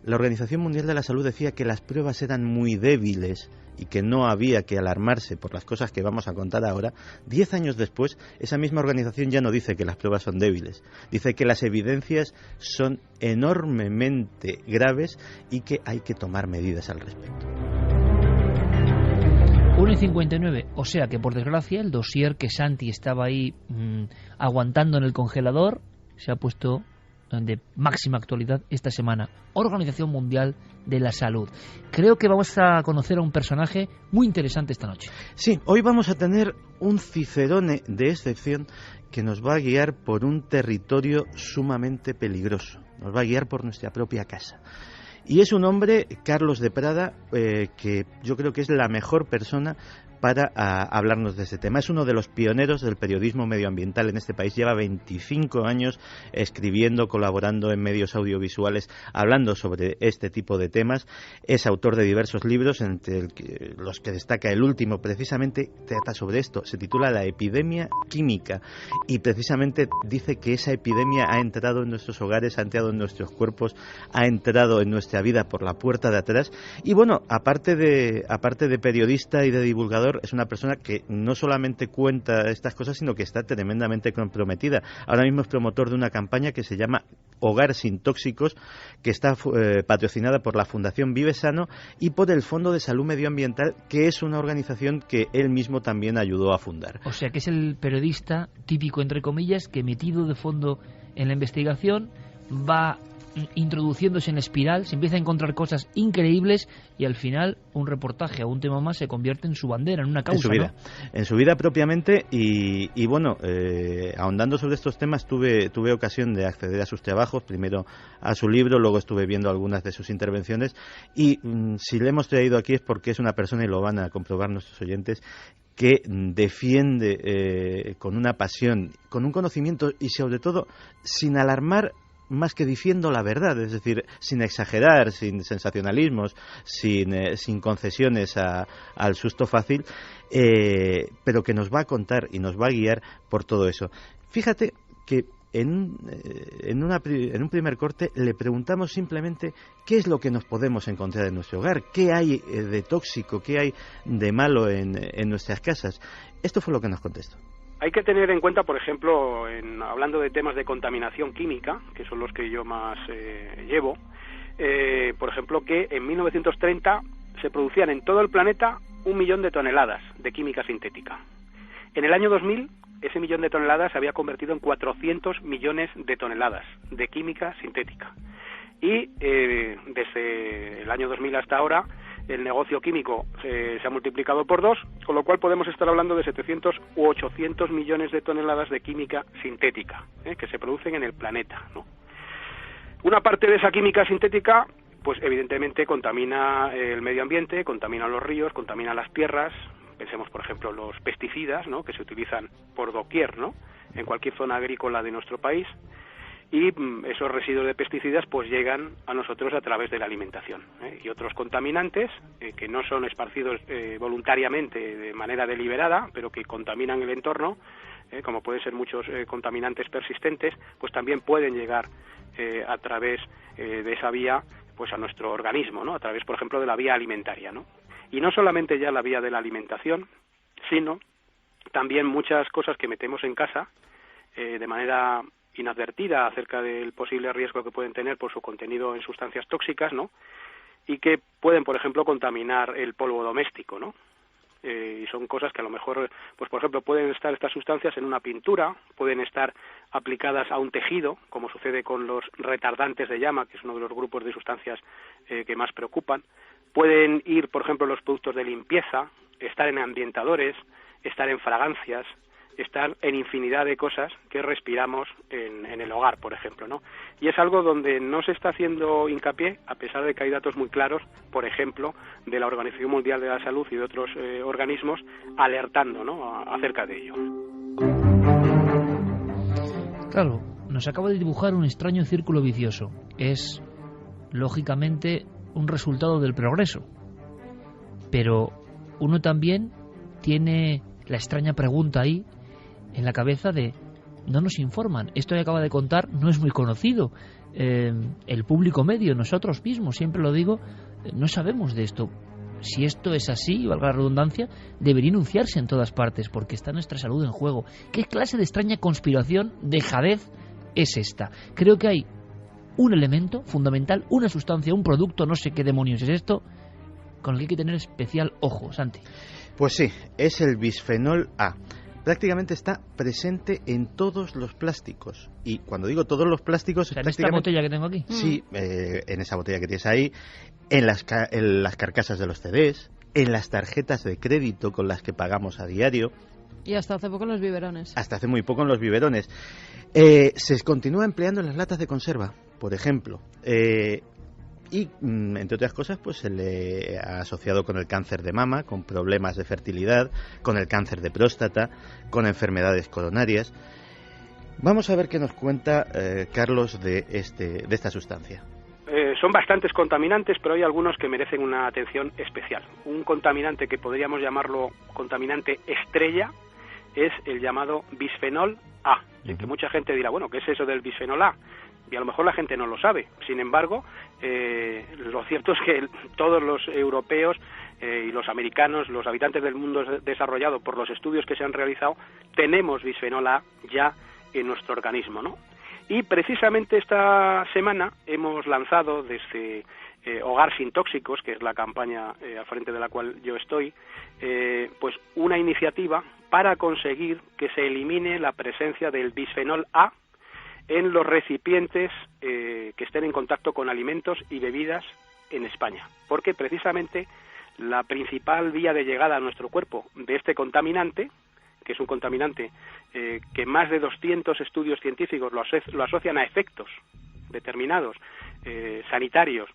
la Organización Mundial de la Salud decía que las pruebas eran muy débiles y que no había que alarmarse por las cosas que vamos a contar ahora. 10 años después, esa misma organización ya no dice que las pruebas son débiles, dice que las evidencias son enormemente graves y que hay que tomar medidas al respecto. 1:59, o sea que por desgracia el dossier que Santi estaba ahí aguantando en el congelador se ha puesto de máxima actualidad esta semana. Organización Mundial de la Salud. Creo que vamos a conocer a un personaje muy interesante esta noche. Sí, hoy vamos a tener un cicerone de excepción que nos va a guiar por un territorio sumamente peligroso. Nos va a guiar por nuestra propia casa. Y es un hombre, Carlos de Prada, que yo creo que es la mejor persona para hablarnos de este tema. Es uno de los pioneros del periodismo medioambiental en este país. Lleva 25 años escribiendo, colaborando en medios audiovisuales, hablando sobre este tipo de temas. Es autor de diversos libros, entre los que destaca el último, precisamente trata sobre esto. Se titula La epidemia química, y precisamente dice que esa epidemia ha entrado en nuestros hogares, ha entrado en nuestros cuerpos, ha entrado en nuestra vida por la puerta de atrás. Y bueno, aparte de periodista y de divulgador, es una persona que no solamente cuenta estas cosas, sino que está tremendamente comprometida. Ahora mismo es promotor de una campaña que se llama Hogar sin Tóxicos, que está patrocinada por la Fundación Vive Sano y por el Fondo de Salud Medioambiental, que es una organización que él mismo también ayudó a fundar. O sea que es el periodista típico, entre comillas, que metido de fondo en la investigación va introduciéndose en espiral, se empieza a encontrar cosas increíbles y al final un reportaje o un tema más se convierte en su bandera, en una causa, en su vida propiamente. Y bueno, ahondando sobre estos temas, tuve ocasión de acceder a sus trabajos, primero a su libro, luego estuve viendo algunas de sus intervenciones, y si le hemos traído aquí es porque es una persona, y lo van a comprobar nuestros oyentes, que defiende con una pasión, con un conocimiento y sobre todo sin alarmar, más que diciendo la verdad, es decir, sin exagerar, sin sensacionalismos, sin concesiones al susto fácil, pero que nos va a contar y nos va a guiar por todo eso. Fíjate que en un primer corte le preguntamos simplemente qué es lo que nos podemos encontrar en nuestro hogar, qué hay de tóxico, qué hay de malo en nuestras casas. Esto fue lo que nos contestó. Hay que tener en cuenta, por ejemplo, hablando de temas de contaminación química, que son los que yo más llevo, por ejemplo, que en 1930 se producían en todo el planeta 1 millón de toneladas de química sintética. En el año 2000, ese millón de toneladas se había convertido en 400 millones de toneladas de química sintética. Y desde el año 2000 hasta ahora, el negocio químico se ha multiplicado por 2, con lo cual podemos estar hablando de 700 u 800 millones de toneladas de química sintética que se producen en el planeta, ¿no? Una parte de esa química sintética, pues evidentemente contamina el medio ambiente, contamina los ríos, contamina las tierras. Pensemos, por ejemplo, los pesticidas, ¿no?, que se utilizan por doquier, ¿no?, en cualquier zona agrícola de nuestro país. Y esos residuos de pesticidas pues llegan a nosotros a través de la alimentación, y otros contaminantes que no son esparcidos voluntariamente de manera deliberada, pero que contaminan el entorno, como pueden ser muchos contaminantes persistentes, pues también pueden llegar a través de esa vía pues a nuestro organismo, ¿no?, a través, por ejemplo, de la vía alimentaria, ¿no? Y no solamente ya la vía de la alimentación, sino también muchas cosas que metemos en casa de manera inadvertida acerca del posible riesgo que pueden tener por su contenido en sustancias tóxicas, ¿no?, y que pueden, por ejemplo, contaminar el polvo doméstico, ¿no? Y son cosas que a lo mejor, pues por ejemplo, pueden estar estas sustancias en una pintura, pueden estar aplicadas a un tejido, como sucede con los retardantes de llama, que es uno de los grupos de sustancias que más preocupan. Pueden ir, por ejemplo, los productos de limpieza, estar en ambientadores, estar en fragancias, estar en infinidad de cosas que respiramos en el hogar, por ejemplo, ¿no? Y es algo donde no se está haciendo hincapié, a pesar de que hay datos muy claros, por ejemplo, de la Organización Mundial de la Salud y de otros organismos alertando, ¿no?, acerca de ello. Claro, nos acaba de dibujar un extraño círculo vicioso. Es, lógicamente, un resultado del progreso. Pero uno también tiene la extraña pregunta ahí en la cabeza de no nos informan, esto que acaba de contar no es muy conocido, el público medio, nosotros mismos, siempre lo digo, no sabemos de esto. Si esto es así, valga la redundancia, debería anunciarse en todas partes porque está nuestra salud en juego. ¿Qué clase de extraña conspiración, dejadez es esta? Creo que hay un elemento fundamental, una sustancia, un producto, no sé qué demonios es esto, con el que hay que tener especial ojo. Santi. Pues sí, es el bisfenol A. Prácticamente está presente en todos los plásticos. Y cuando digo todos los plásticos... ¿En esta botella que tengo aquí? Sí, en esa botella que tienes ahí, en las carcasas de los CDs, en las tarjetas de crédito con las que pagamos a diario. Y hasta hace poco en los biberones. Hasta hace muy poco en los biberones. Se continúa empleando en las latas de conserva, por ejemplo. Y, entre otras cosas, pues se le ha asociado con el cáncer de mama, con problemas de fertilidad, con el cáncer de próstata, con enfermedades coronarias. Vamos a ver qué nos cuenta Carlos de esta sustancia. Son bastantes contaminantes, pero hay algunos que merecen una atención especial. Un contaminante que podríamos llamarlo contaminante estrella es el llamado bisfenol A, que mucha gente dirá, bueno, ¿qué es eso del bisfenol A? Y a lo mejor la gente no lo sabe. Sin embargo, lo cierto es que todos los europeos y los americanos, los habitantes del mundo desarrollado, por los estudios que se han realizado, tenemos bisfenol A ya en nuestro organismo, ¿no? Y precisamente esta semana hemos lanzado desde Hogar Sin Tóxicos, que es la campaña al frente de la cual yo estoy, pues una iniciativa para conseguir que se elimine la presencia del bisfenol A en los recipientes que estén en contacto con alimentos y bebidas en España, porque precisamente la principal vía de llegada a nuestro cuerpo de este contaminante, que es un contaminante que más de 200 estudios científicos lo asocian a efectos determinados, sanitarios,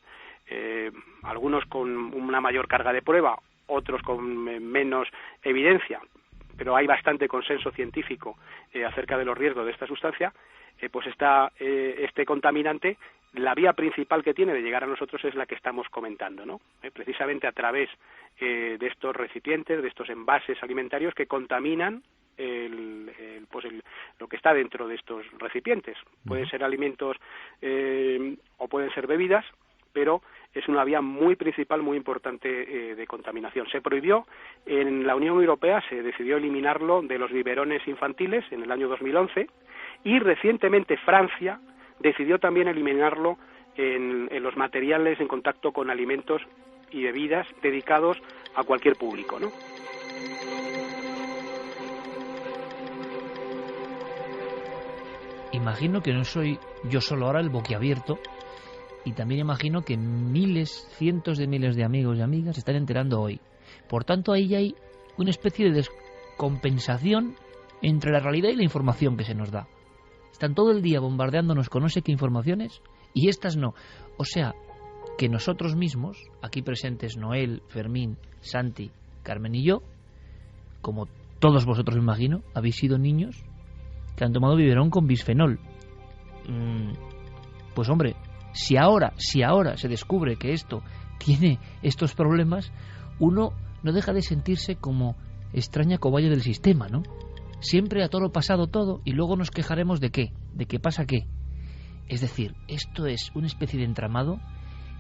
algunos con una mayor carga de prueba, otros con menos evidencia, pero hay bastante consenso científico acerca de los riesgos de esta sustancia. Pues este contaminante, la vía principal que tiene de llegar a nosotros es la que estamos comentando, ¿no? Precisamente a través de estos recipientes, de estos envases alimentarios que contaminan el lo que está dentro de estos recipientes. Pueden ser alimentos o pueden ser bebidas, pero es una vía muy principal, muy importante de contaminación. Se prohibió en la Unión Europea, se decidió eliminarlo de los biberones infantiles en el año 2011, y recientemente Francia decidió también eliminarlo en los materiales en contacto con alimentos y bebidas dedicados a cualquier público, ¿no? Imagino que no soy yo solo ahora el boquiabierto, y también imagino que miles, cientos de miles de amigos y amigas se están enterando hoy. Por tanto, ahí hay una especie de descompensación entre la realidad y la información que se nos da. Están todo el día bombardeándonos con no sé qué informaciones y estas no. O sea, que nosotros mismos, aquí presentes Noel, Fermín, Santi, Carmen y yo, como todos vosotros me imagino, habéis sido niños que han tomado biberón con bisfenol. Pues hombre, si ahora se descubre que esto tiene estos problemas, uno no deja de sentirse como extraña cobaya del sistema, ¿no? Siempre a toro pasado todo, y luego nos quejaremos de qué, de que pasa qué. Es decir, esto es una especie de entramado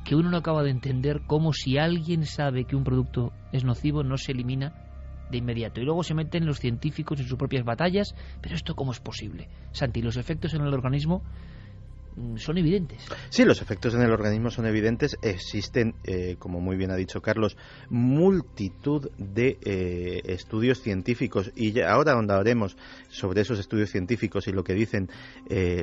que uno no acaba de entender, como si alguien sabe que un producto es nocivo, no se elimina de inmediato. Y luego se meten los científicos en sus propias batallas. Pero ¿esto cómo es posible? Santi, los efectos en el organismo son evidentes. Sí, los efectos en el organismo son evidentes. Existen, como muy bien ha dicho Carlos, multitud de estudios científicos, y ya ahora ahondaremos sobre esos estudios científicos y lo que dicen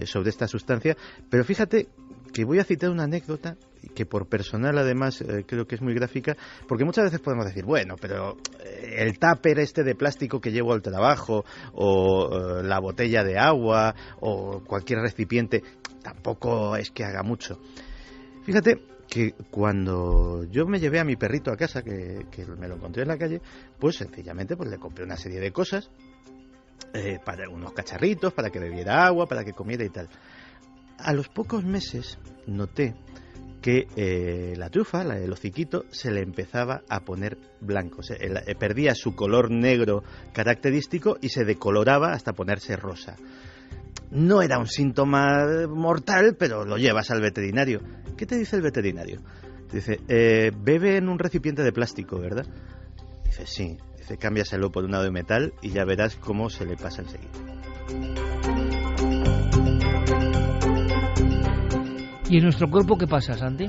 sobre esta sustancia. Pero fíjate que voy a citar una anécdota que por personal además creo que es muy gráfica, porque muchas veces podemos decir, bueno, pero el tupper este de plástico que llevo al trabajo, o la botella de agua, o cualquier recipiente, tampoco es que haga mucho. Fíjate que cuando yo me llevé a mi perrito a casa, que me lo encontré en la calle, pues sencillamente pues le compré una serie de cosas, para unos cacharritos, para que bebiera agua, para que comiera y tal. A los pocos meses noté que la trufa, el hociquito, se le empezaba a poner blanco. Perdía su color negro característico y se decoloraba hasta ponerse rosa. No era un síntoma mortal, pero lo llevas al veterinario. ¿Qué te dice el veterinario? Dice, bebe en un recipiente de plástico, ¿verdad? Dice, sí. Dice, cámbiaselo por uno de metal y ya verás cómo se le pasa enseguida. ¿Y en nuestro cuerpo qué pasa, Santi?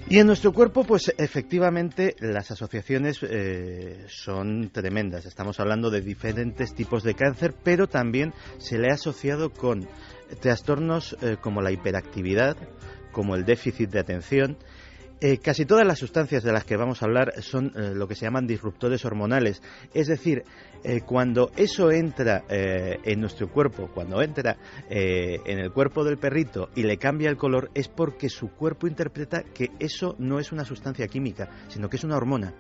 Y en nuestro cuerpo, pues efectivamente las asociaciones son tremendas. Estamos hablando de diferentes tipos de cáncer, pero también se le ha asociado con trastornos como la hiperactividad, como el déficit de atención. Casi todas las sustancias de las que vamos a hablar son lo que se llaman disruptores hormonales. Es decir, cuando eso entra en nuestro cuerpo, cuando entra en el cuerpo del perrito y le cambia el color, es porque su cuerpo interpreta que eso no es una sustancia química, sino que es una hormona.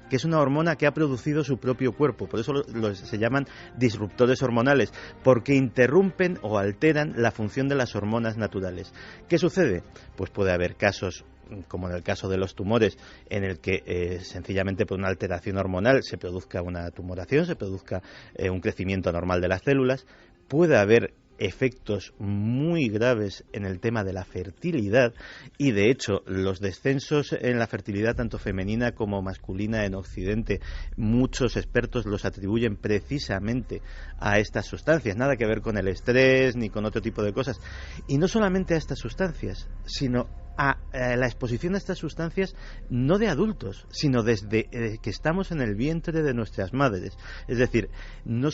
Que es una hormona que ha producido su propio cuerpo. Por eso se llaman disruptores hormonales, porque interrumpen o alteran la función de las hormonas naturales. ¿Qué sucede? Pues puede haber casos, como en el caso de los tumores, en el que sencillamente por una alteración hormonal se produzca una tumoración, se produzca un crecimiento normal de las células. Puede haber efectos muy graves en el tema de la fertilidad, y de hecho los descensos en la fertilidad tanto femenina como masculina en Occidente, muchos expertos los atribuyen precisamente a estas sustancias. Nada que ver con el estrés ni con otro tipo de cosas, y no solamente a estas sustancias, sino a la exposición a estas sustancias no de adultos, sino desde que estamos en el vientre de nuestras madres. Es decir, no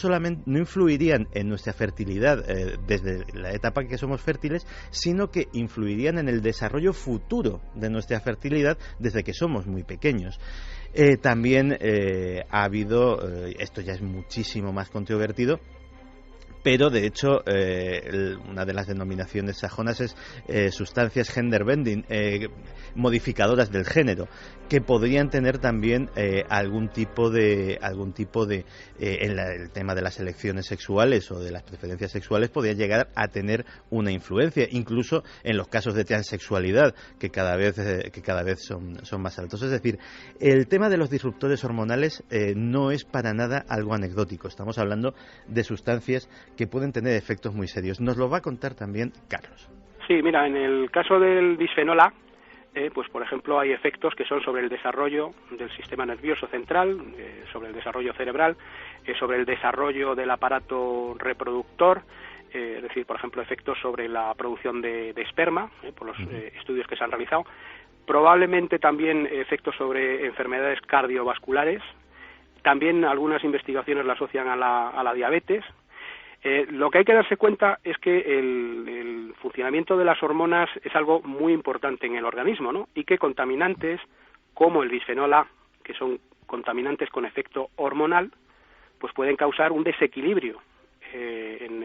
influirían en nuestra fertilidad desde la etapa en que somos fértiles, sino que influirían en el desarrollo futuro de nuestra fertilidad desde que somos muy pequeños. También ha habido, esto ya es muchísimo más controvertido, pero de hecho una de las denominaciones sajonas es sustancias gender bending, modificadoras del género, que podrían tener también algún tipo de en el tema de las elecciones sexuales o de las preferencias sexuales, podría llegar a tener una influencia, incluso en los casos de transexualidad, que cada vez son más altos. Es decir, el tema de los disruptores hormonales no es para nada algo anecdótico. Estamos hablando de sustancias que pueden tener efectos muy serios. Nos lo va a contar también Carlos. Sí, mira, en el caso del bisfenol A, pues por ejemplo hay efectos que son sobre el desarrollo del sistema nervioso central, sobre el desarrollo cerebral, sobre el desarrollo del aparato reproductor, es decir, por ejemplo, efectos sobre la producción de esperma, por los estudios que se han realizado, probablemente también efectos sobre enfermedades cardiovasculares, también algunas investigaciones la asocian a la diabetes. Lo que hay que darse cuenta es que el funcionamiento de las hormonas es algo muy importante en el organismo, ¿no? Y que contaminantes como el bisfenol A, que son contaminantes con efecto hormonal, pues pueden causar un desequilibrio en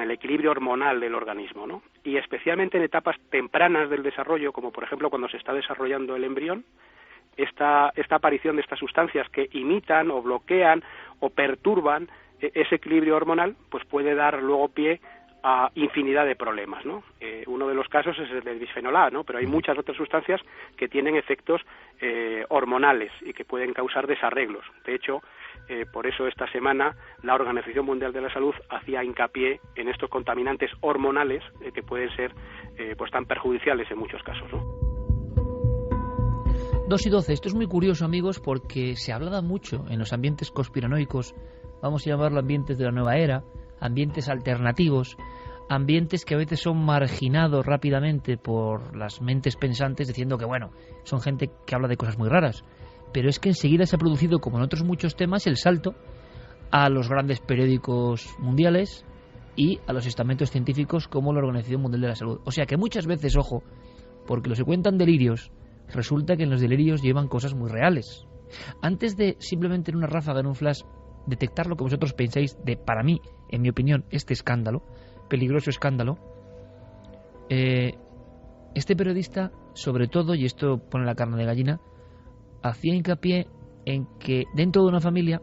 el equilibrio hormonal del organismo, ¿no? Y especialmente en etapas tempranas del desarrollo, como por ejemplo cuando se está desarrollando el embrión, esta aparición de estas sustancias que imitan o bloquean o perturban ese equilibrio hormonal, pues puede dar luego pie a infinidad de problemas, ¿no? Uno de los casos es el del bisfenol A, ¿no? Pero hay muchas otras sustancias que tienen efectos hormonales y que pueden causar desarreglos. De hecho, por eso esta semana la Organización Mundial de la Salud hacía hincapié en estos contaminantes hormonales que pueden ser pues tan perjudiciales en muchos casos, ¿no? 2 y 12. Esto es muy curioso, amigos, porque se hablaba mucho en los ambientes conspiranoicos, vamos a llamarlo ambientes de la nueva era, ambientes alternativos, ambientes que a veces son marginados rápidamente por las mentes pensantes diciendo que, bueno, son gente que habla de cosas muy raras. Pero es que enseguida se ha producido, como en otros muchos temas, el salto a los grandes periódicos mundiales y a los estamentos científicos como la Organización Mundial de la Salud. O sea que muchas veces, ojo, porque los que cuentan delirios, resulta que en los delirios llevan cosas muy reales. Antes de simplemente en una ráfaga, en un flash, detectar lo que vosotros pensáis de, para mí, en mi opinión, este escándalo, peligroso escándalo, este periodista, sobre todo, y esto pone la carne de gallina, hacía hincapié en que dentro de una familia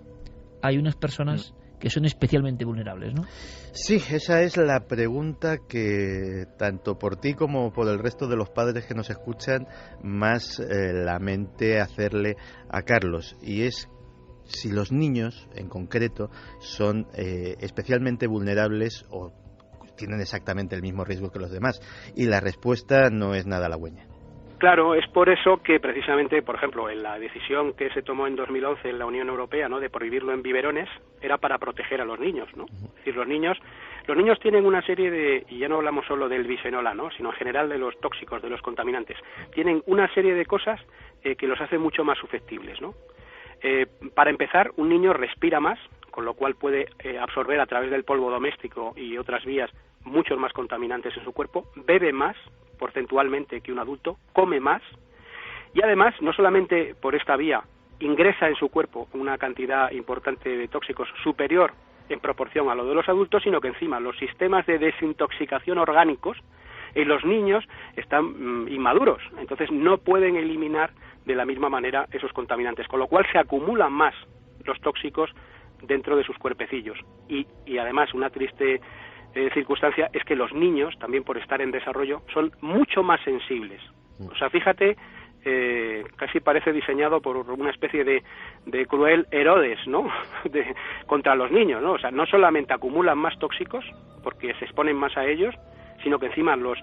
hay unas personas que son especialmente vulnerables, ¿no? Sí, esa es la pregunta que tanto por ti como por el resto de los padres que nos escuchan más la mente hacerle a Carlos, y es si los niños en concreto son especialmente vulnerables o tienen exactamente el mismo riesgo que los demás, y la respuesta no es nada halagüeña. Claro, es por eso que precisamente, por ejemplo, en la decisión que se tomó en 2011 en la Unión Europea, ¿no?, de prohibirlo en biberones, era para proteger a los niños, ¿no? Es decir, los niños tienen una serie de, y ya no hablamos solo del bisfenol A, ¿no?, sino en general de los tóxicos, de los contaminantes, tienen una serie de cosas que los hacen mucho más susceptibles, ¿no? Para empezar, un niño respira más, con lo cual puede absorber a través del polvo doméstico y otras vías muchos más contaminantes en su cuerpo, bebe más porcentualmente que un adulto, come más, y además, no solamente por esta vía, ingresa en su cuerpo una cantidad importante de tóxicos superior en proporción a lo de los adultos, sino que encima los sistemas de desintoxicación orgánicos en los niños están inmaduros, entonces no pueden eliminar de la misma manera esos contaminantes, con lo cual se acumulan más los tóxicos dentro de sus cuerpecillos. Y además, una triste circunstancia es que los niños, también por estar en desarrollo, son mucho más sensibles. O sea, fíjate, casi parece diseñado por una especie de cruel Herodes, ¿no?, contra los niños, ¿no? O sea, no solamente acumulan más tóxicos, porque se exponen más a ellos, sino que encima los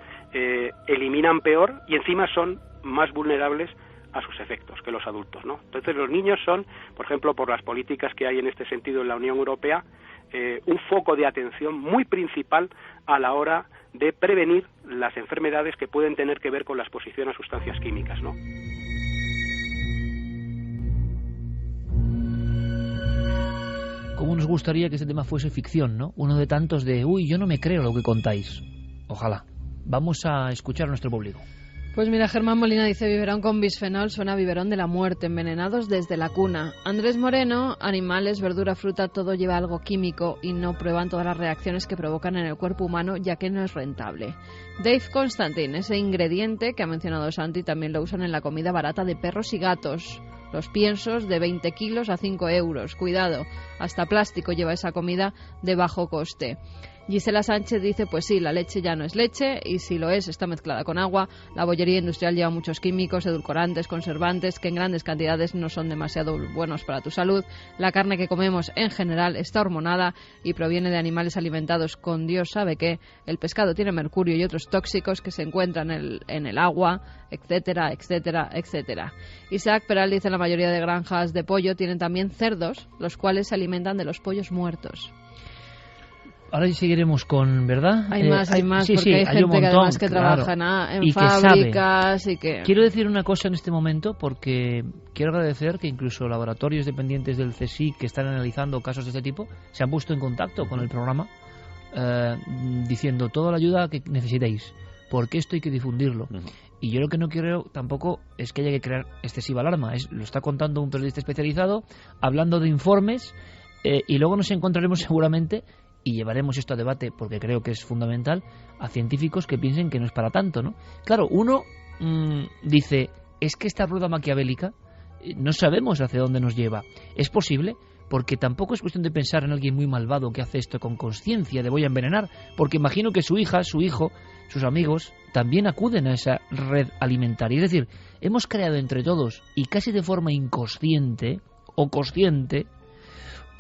eliminan peor y encima son más vulnerables a sus efectos que los adultos, ¿no? Entonces los niños son, por ejemplo, por las políticas que hay en este sentido en la Unión Europea, un foco de atención muy principal a la hora de prevenir las enfermedades que pueden tener que ver con la exposición a sustancias químicas, ¿no? ¿Cómo nos gustaría que este tema fuese ficción, ¿no? Uno de tantos de, uy, yo no me creo lo que contáis. Ojalá. Vamos a escuchar a nuestro público. Pues mira, Germán Molina dice: biberón con bisfenol suena a biberón de la muerte, envenenados desde la cuna. Andrés Moreno: animales, verdura, fruta, todo lleva algo químico y no prueban todas las reacciones que provocan en el cuerpo humano, ya que no es rentable. Dave Constantine: ese ingrediente que ha mencionado Santi también lo usan en la comida barata de perros y gatos. Los piensos de 20 kilos a 5 euros. Cuidado, hasta plástico lleva esa comida de bajo coste. Gisela Sánchez dice, pues sí, la leche ya no es leche y si lo es, está mezclada con agua. La bollería industrial lleva muchos químicos, edulcorantes, conservantes que en grandes cantidades no son demasiado buenos para tu salud. La carne que comemos en general está hormonada y proviene de animales alimentados con Dios sabe qué. El pescado tiene mercurio y otros tóxicos que se encuentran en el agua, etcétera, etcétera, etcétera. Isaac Peral dice, la mayoría de granjas de pollo tienen también cerdos, los cuales se alimentan de los pollos muertos. Ahora sí seguiremos con, ¿verdad? Hay más, sí, porque hay gente un montón, que además que claro, trabaja en y fábricas y que... Quiero decir una cosa en este momento porque quiero agradecer que incluso laboratorios dependientes del CSIC que están analizando casos de este tipo se han puesto en contacto con el programa diciendo toda la ayuda que necesitéis, porque esto hay que difundirlo. Y yo lo que no quiero tampoco es que haya que crear excesiva alarma. Lo está contando un periodista especializado, hablando de informes, y luego nos encontraremos seguramente, y llevaremos esto a debate, porque creo que es fundamental, a científicos que piensen que no es para tanto, ¿no? Claro, uno dice, es que esta rueda maquiavélica no sabemos hacia dónde nos lleva. ¿Es posible? Porque tampoco es cuestión de pensar en alguien muy malvado que hace esto con conciencia de voy a envenenar, porque imagino que su hija, su hijo, sus amigos también acuden a esa red alimentaria. Es decir, hemos creado entre todos, y casi de forma inconsciente o consciente,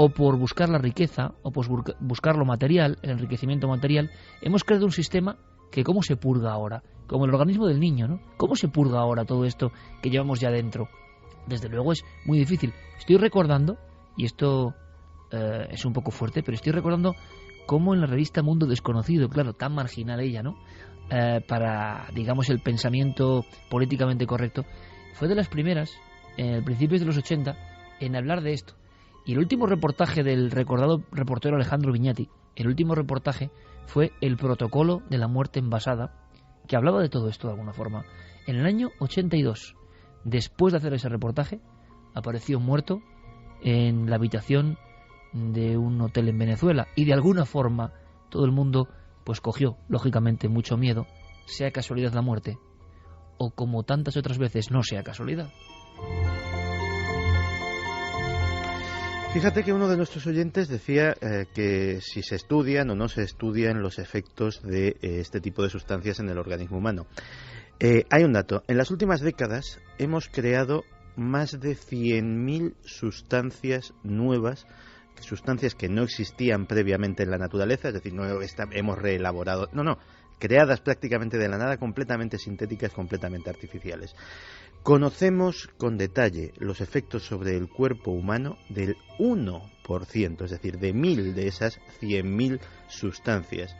o por buscar la riqueza, o por buscar lo material, el enriquecimiento material, hemos creado un sistema que ¿cómo se purga ahora? Como el organismo del niño, ¿no? ¿Cómo se purga ahora todo esto que llevamos ya dentro? Desde luego es muy difícil. Estoy recordando, y esto es un poco fuerte, pero estoy recordando cómo en la revista Mundo Desconocido, claro, tan marginal ella, ¿no? Para, digamos, el pensamiento políticamente correcto, fue de las primeras, en principios de los 80, en hablar de esto. Y el último reportaje del recordado reportero Alejandro Viñati, el último reportaje fue El protocolo de la muerte envasada, que hablaba de todo esto de alguna forma. En el año 82, después de hacer ese reportaje, apareció muerto en la habitación de un hotel en Venezuela, y de alguna forma todo el mundo pues cogió, lógicamente, mucho miedo, sea casualidad la muerte, o como tantas otras veces no sea casualidad. Fíjate que uno de nuestros oyentes decía que si se estudian o no se estudian los efectos de este tipo de sustancias en el organismo humano. Hay un dato. En las últimas décadas hemos creado más de 100.000 sustancias nuevas, sustancias que no existían previamente en la naturaleza, es decir, no hemos reelaborado, creadas prácticamente de la nada, completamente sintéticas, completamente artificiales. Conocemos con detalle los efectos sobre el cuerpo humano del 1%, es decir, de 1.000 de esas 100.000 sustancias.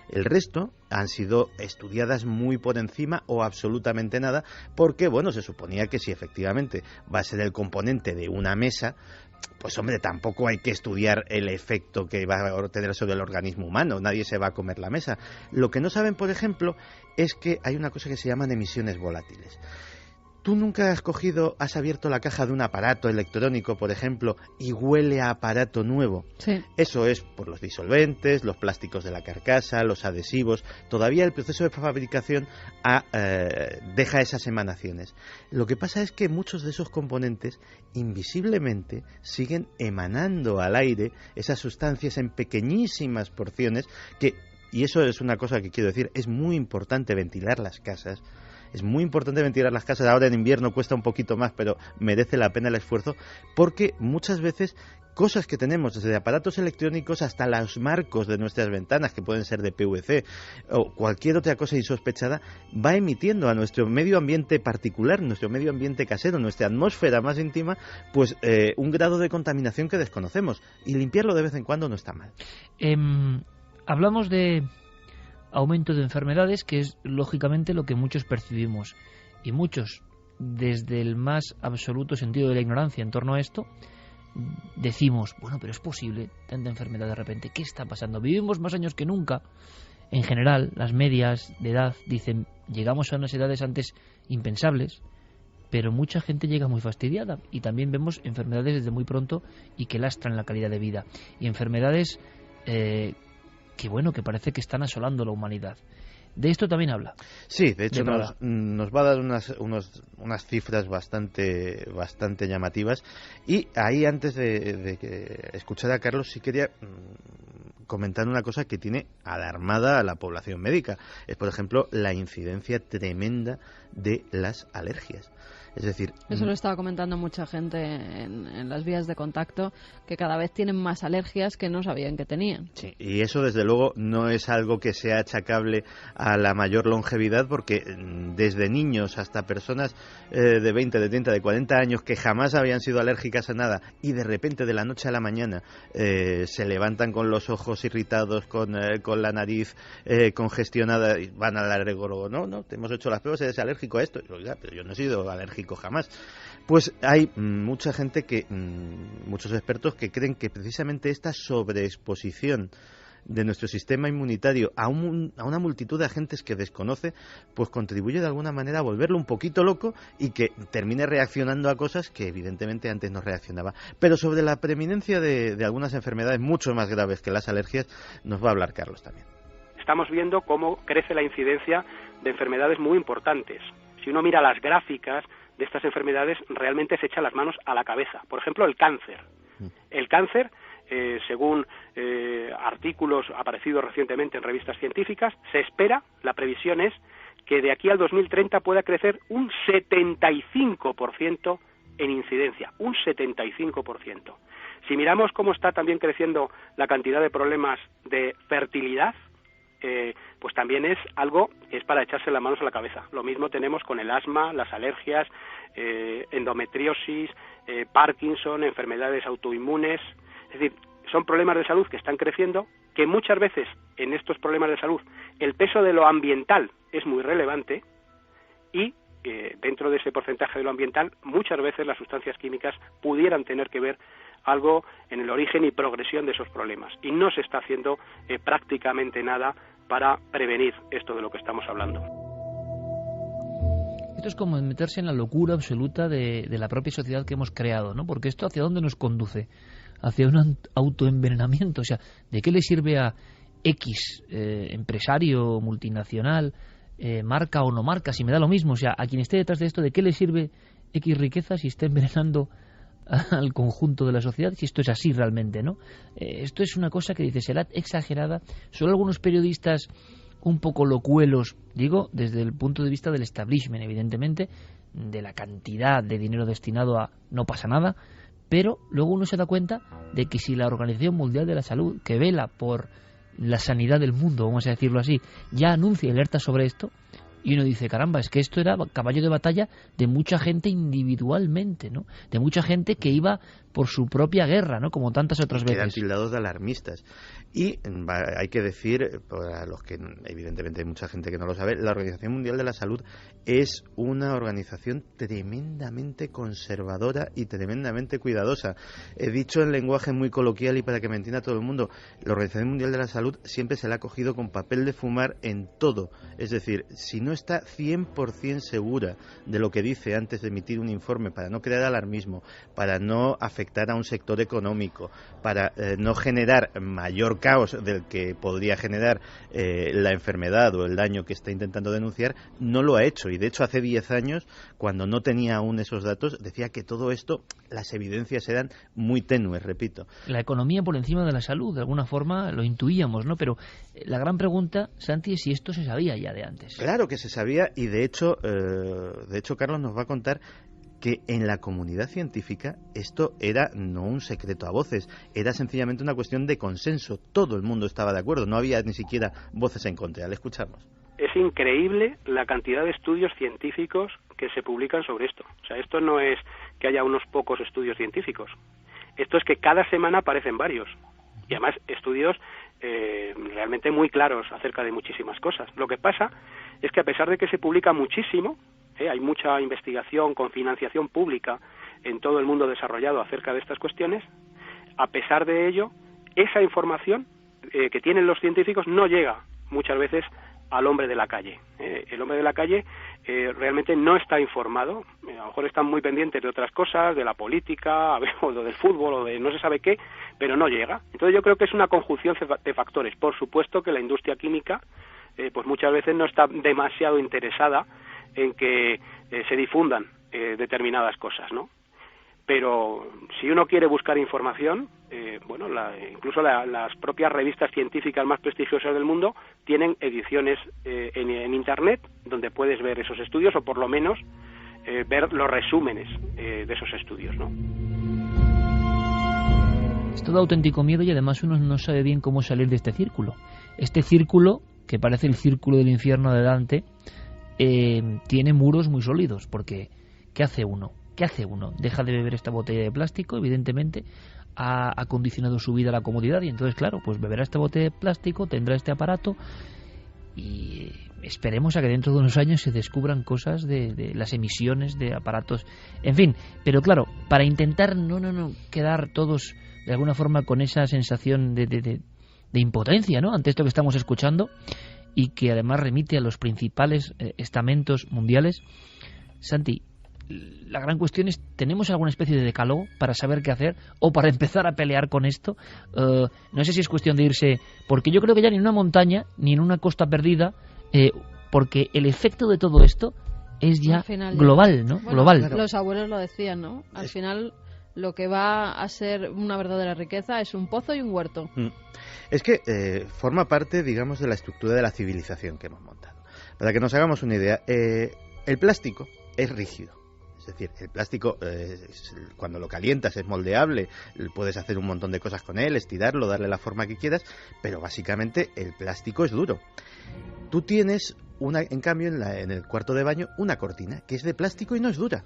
El resto han sido estudiadas muy por encima o absolutamente nada, porque, se suponía que si efectivamente va a ser el componente de una mesa, pues hombre, tampoco hay que estudiar el efecto que va a tener sobre el organismo humano, nadie se va a comer la mesa. Lo que no saben, por ejemplo, es que hay una cosa que se llaman emisiones volátiles. ¿Tú nunca has abierto la caja de un aparato electrónico, por ejemplo, y huele a aparato nuevo? Sí. Eso es por los disolventes, los plásticos de la carcasa, los adhesivos. Todavía el proceso de fabricación deja esas emanaciones. Lo que pasa es que muchos de esos componentes invisiblemente siguen emanando al aire esas sustancias en pequeñísimas porciones y eso es una cosa que quiero decir, es muy importante ventilar las casas. Es muy importante ventilar las casas. Ahora en invierno cuesta un poquito más, pero merece la pena el esfuerzo, porque muchas veces cosas que tenemos, desde aparatos electrónicos hasta los marcos de nuestras ventanas, que pueden ser de PVC, o cualquier otra cosa insospechada, va emitiendo a nuestro medio ambiente particular, nuestro medio ambiente casero, nuestra atmósfera más íntima, pues un grado de contaminación que desconocemos. Y limpiarlo de vez en cuando no está mal. Hablamos de aumento de enfermedades, que es lógicamente lo que muchos percibimos, y muchos, desde el más absoluto sentido de la ignorancia en torno a esto, decimos, pero es posible tanta enfermedad de repente, ¿qué está pasando? Vivimos más años que nunca. En general, las medias de edad dicen, llegamos a unas edades antes impensables, pero mucha gente llega muy fastidiada, y también vemos enfermedades desde muy pronto y que lastran la calidad de vida, y enfermedades que parece que están asolando la humanidad. De esto también habla. Sí, de hecho nos va a dar unas cifras bastante llamativas. Y ahí, antes de escuchar a Carlos, sí quería comentar una cosa que tiene alarmada a la población médica. Es, por ejemplo, la incidencia tremenda de las alergias. Es decir, eso lo estaba comentando mucha gente en las vías de contacto, que cada vez tienen más alergias que no sabían que tenían. Sí, y eso desde luego no es algo que sea achacable a la mayor longevidad, porque desde niños hasta personas de 20, de 30, de 40 años que jamás habían sido alérgicas a nada y de repente de la noche a la mañana se levantan con los ojos irritados, con la nariz congestionada y van al alergólogo. No, te hemos hecho las pruebas, eres alérgico a esto. Oiga, pero yo no he sido alérgico jamás. Pues hay mucha gente muchos expertos que creen que precisamente esta sobreexposición de nuestro sistema inmunitario a una multitud de agentes que desconoce, pues contribuye de alguna manera a volverlo un poquito loco y que termine reaccionando a cosas que evidentemente antes no reaccionaba. Pero sobre la preeminencia de algunas enfermedades mucho más graves que las alergias nos va a hablar Carlos también. Estamos viendo cómo crece la incidencia de enfermedades muy importantes. Si uno mira las gráficas de estas enfermedades, realmente se echa las manos a la cabeza. Por ejemplo, el cáncer. El cáncer, según artículos aparecidos recientemente en revistas científicas, se espera, la previsión es, que de aquí al 2030 pueda crecer un 75% en incidencia, un 75%. Si miramos cómo está también creciendo la cantidad de problemas de fertilidad, pues también es algo que es para echarse las manos a la cabeza. Lo mismo tenemos con el asma, las alergias, endometriosis, Parkinson, enfermedades autoinmunes. Es decir, son problemas de salud que están creciendo, que muchas veces en estos problemas de salud el peso de lo ambiental es muy relevante y dentro de ese porcentaje de lo ambiental muchas veces las sustancias químicas pudieran tener que ver algo en el origen y progresión de esos problemas. Y no se está haciendo prácticamente nada para prevenir esto de lo que estamos hablando. Esto es como meterse en la locura absoluta de la propia sociedad que hemos creado, ¿no? Porque esto, ¿hacia dónde nos conduce? Hacia un autoenvenenamiento. O sea, ¿de qué le sirve a X empresario multinacional, marca o no marca, si me da lo mismo? O sea, a quien esté detrás de esto, ¿de qué le sirve X riqueza si está envenenando al conjunto de la sociedad, si esto es así realmente, ¿no? Esto es una cosa que dice, será exagerada. Solo algunos periodistas un poco locuelos, digo, desde el punto de vista del establishment, evidentemente, de la cantidad de dinero destinado a no pasa nada, pero luego uno se da cuenta de que si la Organización Mundial de la Salud, que vela por la sanidad del mundo, vamos a decirlo así, ya anuncia y alerta sobre esto, y uno dice, caramba, es que esto era caballo de batalla de mucha gente individualmente, ¿no? De mucha gente que iba por su propia guerra, ¿no? Como tantas otras veces. Quedan tildados de alarmistas. Y hay que decir, para los que evidentemente hay mucha gente que no lo sabe, la Organización Mundial de la Salud es una organización tremendamente conservadora y tremendamente cuidadosa. He dicho en lenguaje muy coloquial y para que me entienda todo el mundo, la Organización Mundial de la Salud siempre se la ha cogido con papel de fumar en todo. Es decir, si no está 100% segura de lo que dice antes de emitir un informe, para no crear alarmismo, para no afectar a un sector económico, para no generar mayor caos del que podría generar la enfermedad o el daño que está intentando denunciar, no lo ha hecho. Y de hecho hace 10 años, cuando no tenía aún esos datos, decía que todo esto, las evidencias eran muy tenues, repito. La economía por encima de la salud, de alguna forma lo intuíamos, ¿no? Pero la gran pregunta, Santi, es si esto se sabía ya de antes. Claro que se sabía y de hecho Carlos nos va a contar que en la comunidad científica esto era no un secreto a voces, era sencillamente una cuestión de consenso. Todo el mundo estaba de acuerdo, no había ni siquiera voces en contra. Al escucharnos. Es increíble la cantidad de estudios científicos que se publican sobre esto. O sea, esto no es que haya unos pocos estudios científicos. Esto es que cada semana aparecen varios. Y además estudios realmente muy claros acerca de muchísimas cosas. Lo que pasa es que a pesar de que se publica muchísimo, hay mucha investigación con financiación pública en todo el mundo desarrollado acerca de estas cuestiones, a pesar de ello, esa información que tienen los científicos no llega muchas veces al hombre de la calle. El hombre de la calle realmente no está informado, a lo mejor están muy pendientes de otras cosas, de la política, o del fútbol, o de no se sabe qué, pero no llega. Entonces yo creo que es una conjunción de factores. Por supuesto que la industria química pues muchas veces no está demasiado interesada en que se difundan determinadas cosas, ¿no? Pero si uno quiere buscar información, incluso las propias revistas científicas más prestigiosas del mundo tienen ediciones en Internet donde puedes ver esos estudios, o por lo menos ver los resúmenes de esos estudios, ¿no? Es todo auténtico miedo, y además uno no sabe bien cómo salir de este círculo. Este círculo, que parece el círculo del infierno de Dante, tiene muros muy sólidos, porque ¿qué hace uno? Deja de beber esta botella de plástico, evidentemente, ha condicionado su vida a la comodidad, y entonces, claro, pues beberá esta botella de plástico, tendrá este aparato, y esperemos a que dentro de unos años se descubran cosas de las emisiones de aparatos, en fin. Pero claro, para intentar no quedar todos de alguna forma con esa sensación de impotencia, ¿no?, ante esto que estamos escuchando, y que además remite a los principales estamentos mundiales, Santi, la gran cuestión es, ¿tenemos alguna especie de decálogo para saber qué hacer o para empezar a pelear con esto? No sé si es cuestión de irse, porque yo creo que ya ni en una montaña ni en una costa perdida, porque el efecto de todo esto es ya global, ¿no? Bueno, global. Claro. Los abuelos lo decían, ¿no? Al final lo que va a ser una verdadera riqueza es un pozo y un huerto. Es que forma parte, digamos, de la estructura de la civilización que hemos montado. Para que nos hagamos una idea, el plástico es rígido. Es decir, el plástico, cuando lo calientas, es moldeable, puedes hacer un montón de cosas con él, estirarlo, darle la forma que quieras, pero básicamente el plástico es duro. Tú tienes, en cambio, en el cuarto de baño, una cortina que es de plástico y no es dura.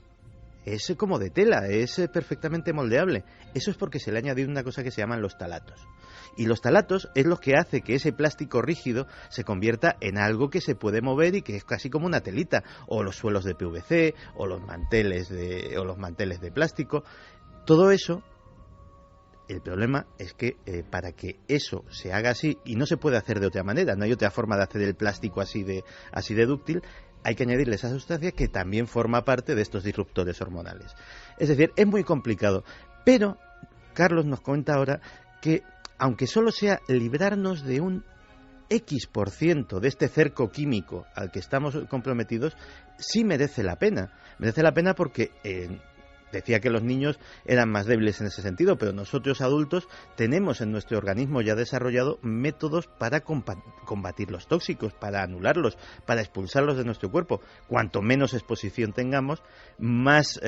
Es como de tela, es perfectamente moldeable. Eso es porque se le ha añadido una cosa que se llaman los talatos. Y los talatos es lo que hace que ese plástico rígido se convierta en algo que se puede mover y que es casi como una telita, o los suelos de PVC, o los manteles de plástico. Todo eso, el problema es que para que eso se haga así, y no se puede hacer de otra manera, no hay otra forma de hacer el plástico así de dúctil, hay que añadirle esa sustancia que también forma parte de estos disruptores hormonales. Es decir, es muy complicado, pero Carlos nos comenta ahora que aunque solo sea librarnos de un X% de este cerco químico al que estamos comprometidos, sí merece la pena. Merece la pena porque decía que los niños eran más débiles en ese sentido, pero nosotros adultos tenemos en nuestro organismo ya desarrollado métodos para combatir los tóxicos, para anularlos, para expulsarlos de nuestro cuerpo. Cuanto menos exposición tengamos, más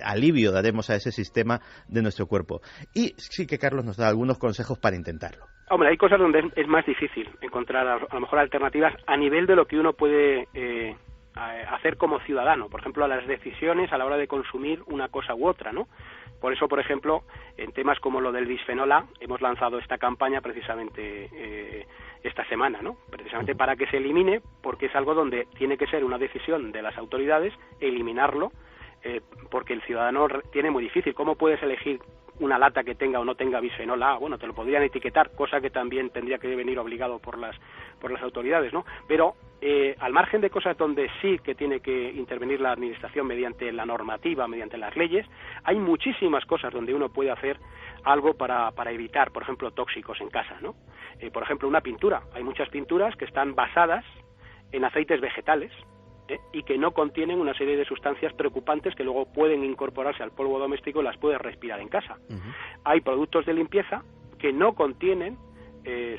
alivio daremos a ese sistema de nuestro cuerpo. Y sí que Carlos nos da algunos consejos para intentarlo. Hombre, hay cosas donde es más difícil encontrar a lo mejor alternativas a nivel de lo que uno puede hacer como ciudadano, por ejemplo, a las decisiones a la hora de consumir una cosa u otra, ¿no? Por eso, por ejemplo, en temas como lo del bisfenol A, hemos lanzado esta campaña precisamente esta semana, ¿no? Precisamente para que se elimine, porque es algo donde tiene que ser una decisión de las autoridades eliminarlo, porque el ciudadano tiene muy difícil. ¿Cómo puedes elegir una lata que tenga o no tenga bisfenol A? Bueno, te lo podrían etiquetar, cosa que también tendría que venir obligado por las autoridades, ¿no? Pero al margen de cosas donde sí que tiene que intervenir la administración mediante la normativa, mediante las leyes, hay muchísimas cosas donde uno puede hacer algo para evitar, por ejemplo, tóxicos en casa, ¿no? Por ejemplo, una pintura. Hay muchas pinturas que están basadas en aceites vegetales, y que no contienen una serie de sustancias preocupantes que luego pueden incorporarse al polvo doméstico y las puedes respirar en casa. Hay productos de limpieza que no contienen,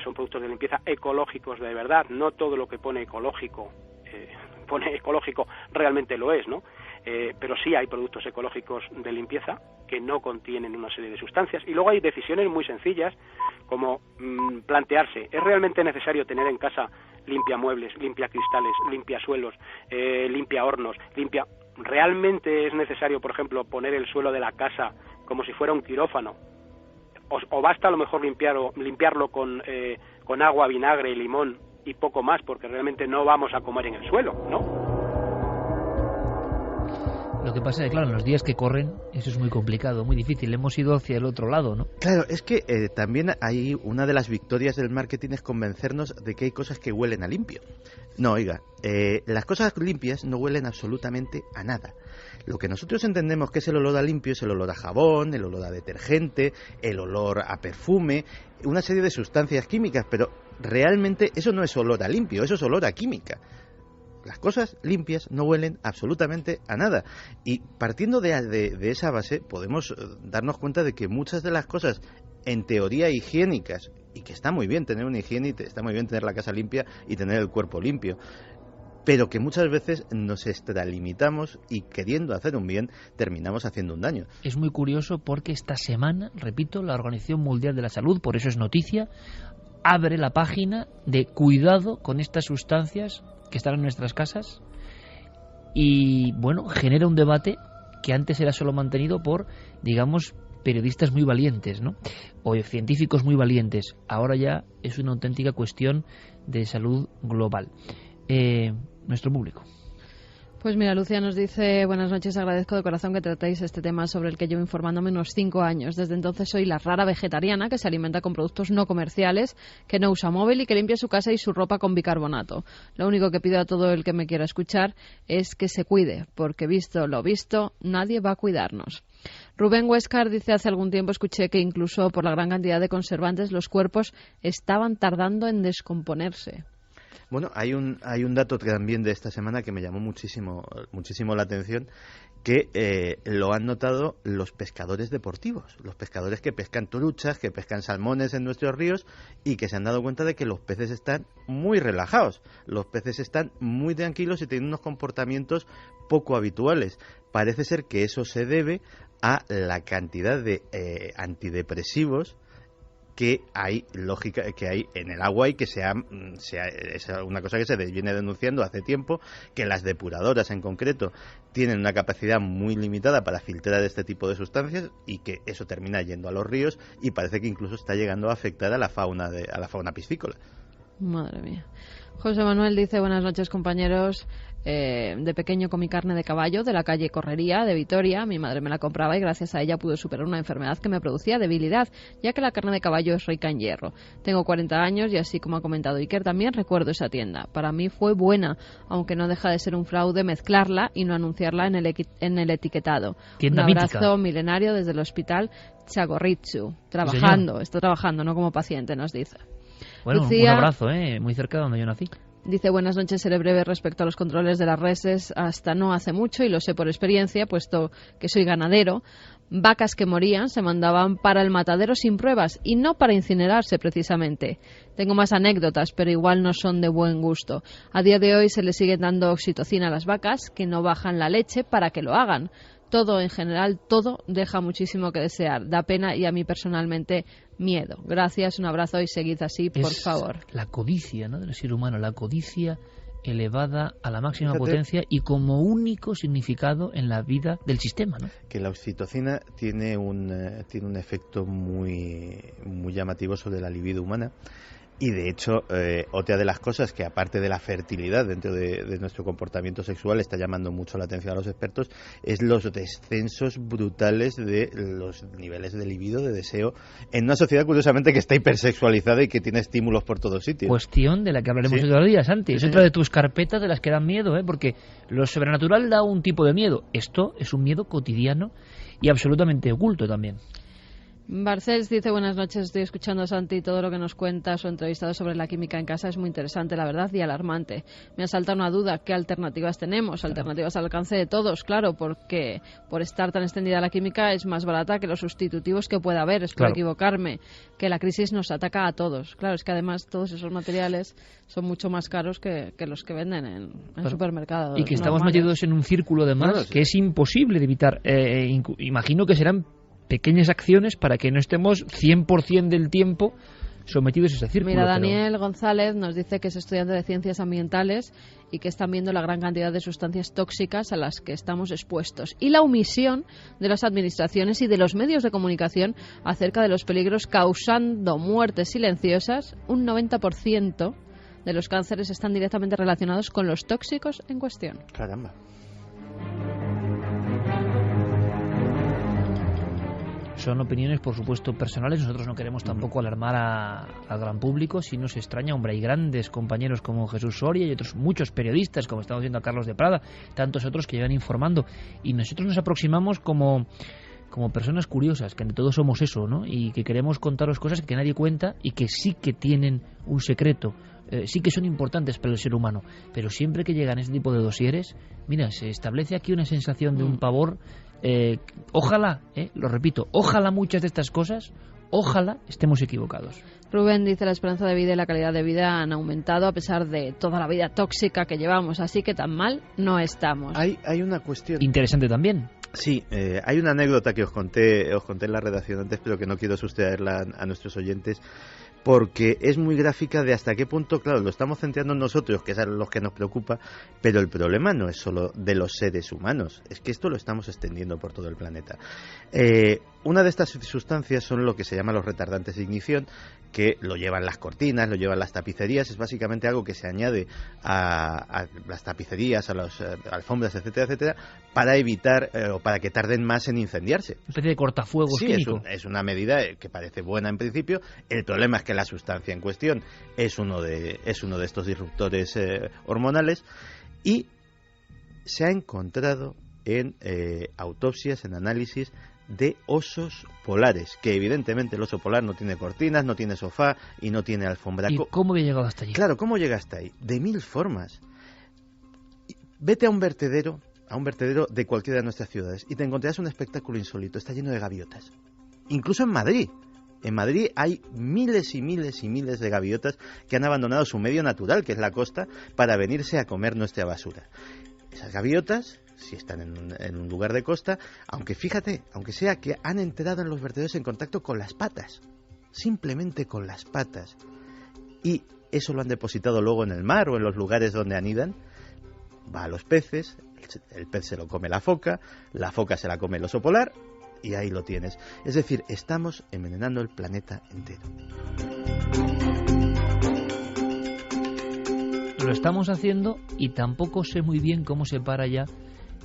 son productos de limpieza ecológicos de verdad, no todo lo que pone ecológico realmente lo es, ¿no? Pero sí hay productos ecológicos de limpieza que no contienen una serie de sustancias. Y luego hay decisiones muy sencillas como plantearse, ¿es realmente necesario tener en casa limpia muebles, limpia cristales, limpia suelos, limpia hornos, ¿realmente es necesario, por ejemplo, poner el suelo de la casa como si fuera un quirófano? O basta a lo mejor limpiarlo con agua, vinagre y limón y poco más, porque realmente no vamos a comer en el suelo, ¿no? Lo que pasa es que, claro, en los días que corren, eso es muy complicado, muy difícil. Hemos ido hacia el otro lado, ¿no? Claro, es que también hay una de las victorias del marketing es convencernos de que hay cosas que huelen a limpio. No, oiga, las cosas limpias no huelen absolutamente a nada. Lo que nosotros entendemos que es el olor a limpio es el olor a jabón, el olor a detergente, el olor a perfume, una serie de sustancias químicas, pero realmente eso no es olor a limpio, eso es olor a química. las cosas limpias no huelen absolutamente a nada. Y partiendo de esa base, podemos darnos cuenta de que muchas de las cosas, en teoría higiénicas, y que está muy bien tener una higiene, y está muy bien tener la casa limpia y tener el cuerpo limpio, pero que muchas veces nos extralimitamos y, queriendo hacer un bien, terminamos haciendo un daño. Es muy curioso porque esta semana, repito, la Organización Mundial de la Salud, por eso es noticia, abre la página de cuidado con estas sustancias que están en nuestras casas y, bueno, genera un debate que antes era solo mantenido por, digamos, periodistas muy valientes, ¿no? O científicos muy valientes. Ahora ya es una auténtica cuestión de salud global. Nuestro público. Pues mira, Lucia nos dice: buenas noches, agradezco de corazón que tratéis este tema sobre el que llevo informándome unos 5 años. Desde entonces soy la rara vegetariana que se alimenta con productos no comerciales, que no usa móvil y que limpia su casa y su ropa con bicarbonato. Lo único que pido a todo el que me quiera escuchar es que se cuide, porque visto lo visto, nadie va a cuidarnos. Rubén Huescar dice: hace algún tiempo escuché que incluso por la gran cantidad de conservantes los cuerpos estaban tardando en descomponerse. Bueno, hay un dato también de esta semana que me llamó muchísimo la atención, que lo han notado los pescadores deportivos, los pescadores que pescan truchas, que pescan salmones en nuestros ríos, y que se han dado cuenta de que los peces están muy relajados, los peces están muy tranquilos y tienen unos comportamientos poco habituales. Parece ser que eso se debe a la cantidad de antidepresivos que hay en el agua, y que es una cosa que se viene denunciando hace tiempo, que las depuradoras en concreto tienen una capacidad muy limitada para filtrar este tipo de sustancias, y que eso termina yendo a los ríos, y parece que incluso está llegando a afectar a la fauna piscícola. Madre mía. José Manuel dice: buenas noches, compañeros. De pequeño comí carne de caballo de la calle Correría de Vitoria. Mi madre me la compraba y gracias a ella pude superar una enfermedad que me producía debilidad, ya que la carne de caballo es rica en hierro. Tengo 40 años y, así como ha comentado Iker, también recuerdo esa tienda. Para mí fue buena, aunque no deja de ser un fraude mezclarla y no anunciarla en el etiquetado. Tienda un abrazo mítica. Milenario desde el hospital Txagorritxu. Está trabajando, no como paciente, nos dice. Bueno, Lucía, un abrazo, muy cerca de donde yo nací. Dice: buenas noches, seré breve respecto a los controles de las reses. Hasta no hace mucho, y lo sé por experiencia, puesto que soy ganadero, vacas que morían se mandaban para el matadero sin pruebas y no para incinerarse precisamente. Tengo más anécdotas, pero igual no son de buen gusto. A día de hoy se le sigue dando oxitocina a las vacas, que no bajan la leche para que lo hagan. Todo, en general, todo deja muchísimo que desear. Da pena y a mí personalmente miedo. Gracias, un abrazo y seguid así, por favor. La codicia, ¿no?, del ser humano, la codicia elevada a la máxima potencia y como único significado en la vida del sistema, ¿no? Que la oxitocina tiene un efecto muy llamativo sobre la libido humana. Y de hecho, otra de las cosas que, aparte de la fertilidad dentro de nuestro comportamiento sexual, está llamando mucho la atención a los expertos, es los descensos brutales de los niveles de libido, de deseo, en una sociedad curiosamente que está hipersexualizada y que tiene estímulos por todos sitios. Cuestión de la que hablaremos ¿Sí? otro día, Santi. Sí, es otra de tus carpetas de las que dan miedo, porque lo sobrenatural da un tipo de miedo. Esto es un miedo cotidiano y absolutamente oculto también. Barcels dice: buenas noches, estoy escuchando a Santi y todo lo que nos cuenta su entrevistado sobre la química en casa es muy interesante, la verdad, y alarmante. Me asalta una duda: ¿qué alternativas tenemos? Alternativas al alcance de todos, claro, porque por estar tan extendida la química es más barata que los sustitutivos que pueda haber, espero equivocarme, que la crisis nos ataca a todos. Claro, es que además todos esos materiales son mucho más caros que los que venden en supermercados. Y que estamos metidos en un círculo de más que es imposible de evitar. Imagino que serán pequeñas acciones para que no estemos 100% del tiempo sometidos a ese círculo. Mira, Daniel González nos dice que es estudiante de ciencias ambientales y que están viendo la gran cantidad de sustancias tóxicas a las que estamos expuestos y la omisión de las administraciones y de los medios de comunicación acerca de los peligros, causando muertes silenciosas. Un 90% de los cánceres están directamente relacionados con los tóxicos en cuestión. Caramba. Son opiniones, por supuesto, personales. Nosotros no queremos tampoco alarmar al gran público. Si nos extraña, hombre, hay grandes compañeros como Jesús Soria y otros muchos periodistas, como estamos viendo a Carlos de Prada, tantos otros que llevan informando. Y nosotros nos aproximamos como personas curiosas, que ante todo somos eso, ¿no? Y que queremos contaros cosas que nadie cuenta y que sí que tienen un secreto. sí que son importantes para el ser humano, pero siempre que llegan ese tipo de dosieres, mira, se establece aquí una sensación de un pavor. Ojalá, lo repito, ojalá muchas de estas cosas, ojalá estemos equivocados. Rubén dice: la esperanza de vida y la calidad de vida han aumentado a pesar de toda la vida tóxica que llevamos, así que tan mal no estamos. Hay una cuestión interesante también. Sí, hay una anécdota que os conté en la redacción antes, pero que no quiero sustraerla a nuestros oyentes, porque es muy gráfica de hasta qué punto, claro, lo estamos centrando nosotros, que es a los que nos preocupa, pero el problema no es solo de los seres humanos, es que esto lo estamos extendiendo por todo el planeta. Una de estas sustancias son lo que se llama los retardantes de ignición, que lo llevan las cortinas, lo llevan las tapicerías, es básicamente algo que se añade a las tapicerías, a las alfombras, etcétera, etcétera, para evitar o para que tarden más en incendiarse. Una especie de cortafuegos químico. Es una medida que parece buena en principio. El problema es que la sustancia en cuestión es uno de estos disruptores hormonales, y se ha encontrado en autopsias, en análisis de osos polares, que evidentemente el oso polar no tiene cortinas, no tiene sofá y no tiene alfombra. ¿Y cómo había llegado hasta allí? Claro, ¿cómo llega hasta ahí? De mil formas. Vete a un vertedero de cualquiera de nuestras ciudades y te encontrarás un espectáculo insólito. Está lleno de gaviotas. Incluso en Madrid. En Madrid hay miles y miles y miles de gaviotas que han abandonado su medio natural, que es la costa, para venirse a comer nuestra basura. Esas gaviotas, si están en un lugar de costa, aunque sea que han entrado en los vertederos en contacto con las patas, simplemente con las patas, y eso lo han depositado luego en el mar o en los lugares donde anidan, va a los peces, el pez se lo come la foca se la come el oso polar, y ahí lo tienes. Es decir, estamos envenenando el planeta entero. Lo estamos haciendo y tampoco sé muy bien cómo se para ya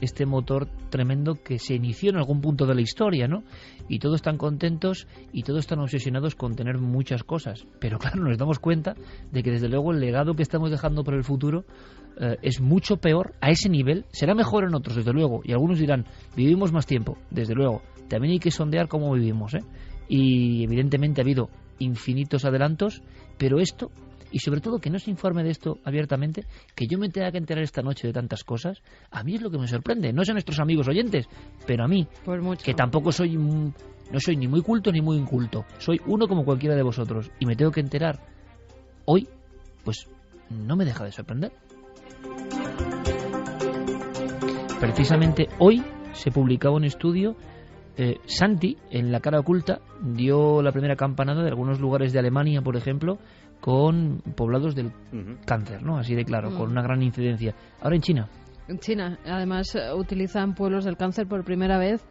este motor tremendo que se inició en algún punto de la historia, ¿no? Y todos están contentos y todos están obsesionados con tener muchas cosas. Pero claro, nos damos cuenta de que desde luego el legado que estamos dejando para el futuro es mucho peor a ese nivel. Será mejor en otros, desde luego. Y algunos dirán, vivimos más tiempo, desde luego. También hay que sondear cómo vivimos, ¿eh? Y evidentemente ha habido infinitos adelantos, pero esto, y sobre todo que no se informe de esto abiertamente, que yo me tenga que enterar esta noche de tantas cosas, a mí es lo que me sorprende. No sé a nuestros amigos oyentes, pero a mí, que tampoco soy, no soy ni muy culto ni muy inculto, soy uno como cualquiera de vosotros, y me tengo que enterar hoy, pues no me deja de sorprender. Precisamente hoy se publicaba un estudio. Santi, en La cara oculta, dio la primera campanada de algunos lugares de Alemania, por ejemplo, con poblados del cáncer, ¿no? Así de claro, con una gran incidencia. Ahora en China. En China, además, utilizan pueblos del cáncer por primera vez,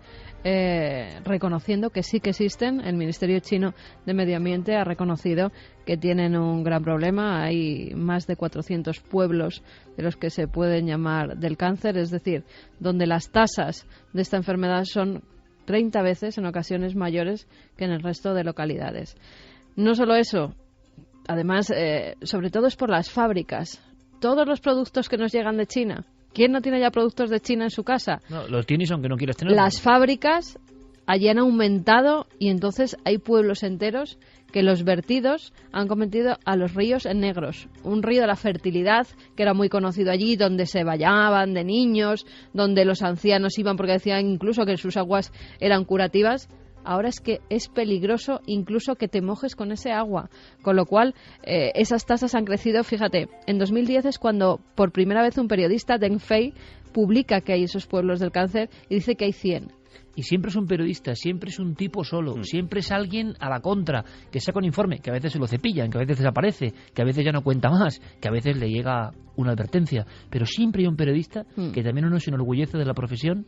reconociendo que sí que existen. El Ministerio Chino de Medio Ambiente ha reconocido que tienen un gran problema. Hay más de 400 pueblos de los que se pueden llamar del cáncer, es decir, donde las tasas de esta enfermedad son 30 veces en ocasiones mayores que en el resto de localidades. No solo eso, además, sobre todo es por las fábricas. Todos los productos que nos llegan de China. ¿Quién no tiene ya productos de China en su casa? No, los tienes aunque no quieras tenerlos. Las fábricas allí han aumentado y entonces hay pueblos enteros que los vertidos han convertido a los ríos en negros. Un río de la fertilidad que era muy conocido allí, donde se bañaban de niños, donde los ancianos iban porque decían incluso que sus aguas eran curativas. Ahora es que es peligroso incluso que te mojes con ese agua, con lo cual esas tasas han crecido. Fíjate, en 2010 es cuando por primera vez un periodista, Deng Fei, publica que hay esos pueblos del cáncer y dice que hay 100. Y siempre es un periodista, siempre es un tipo solo, siempre es alguien a la contra, que saca un informe, que a veces se lo cepillan, que a veces desaparece, que a veces ya no cuenta más, que a veces le llega una advertencia. Pero siempre hay un periodista que también uno se enorgullece de la profesión,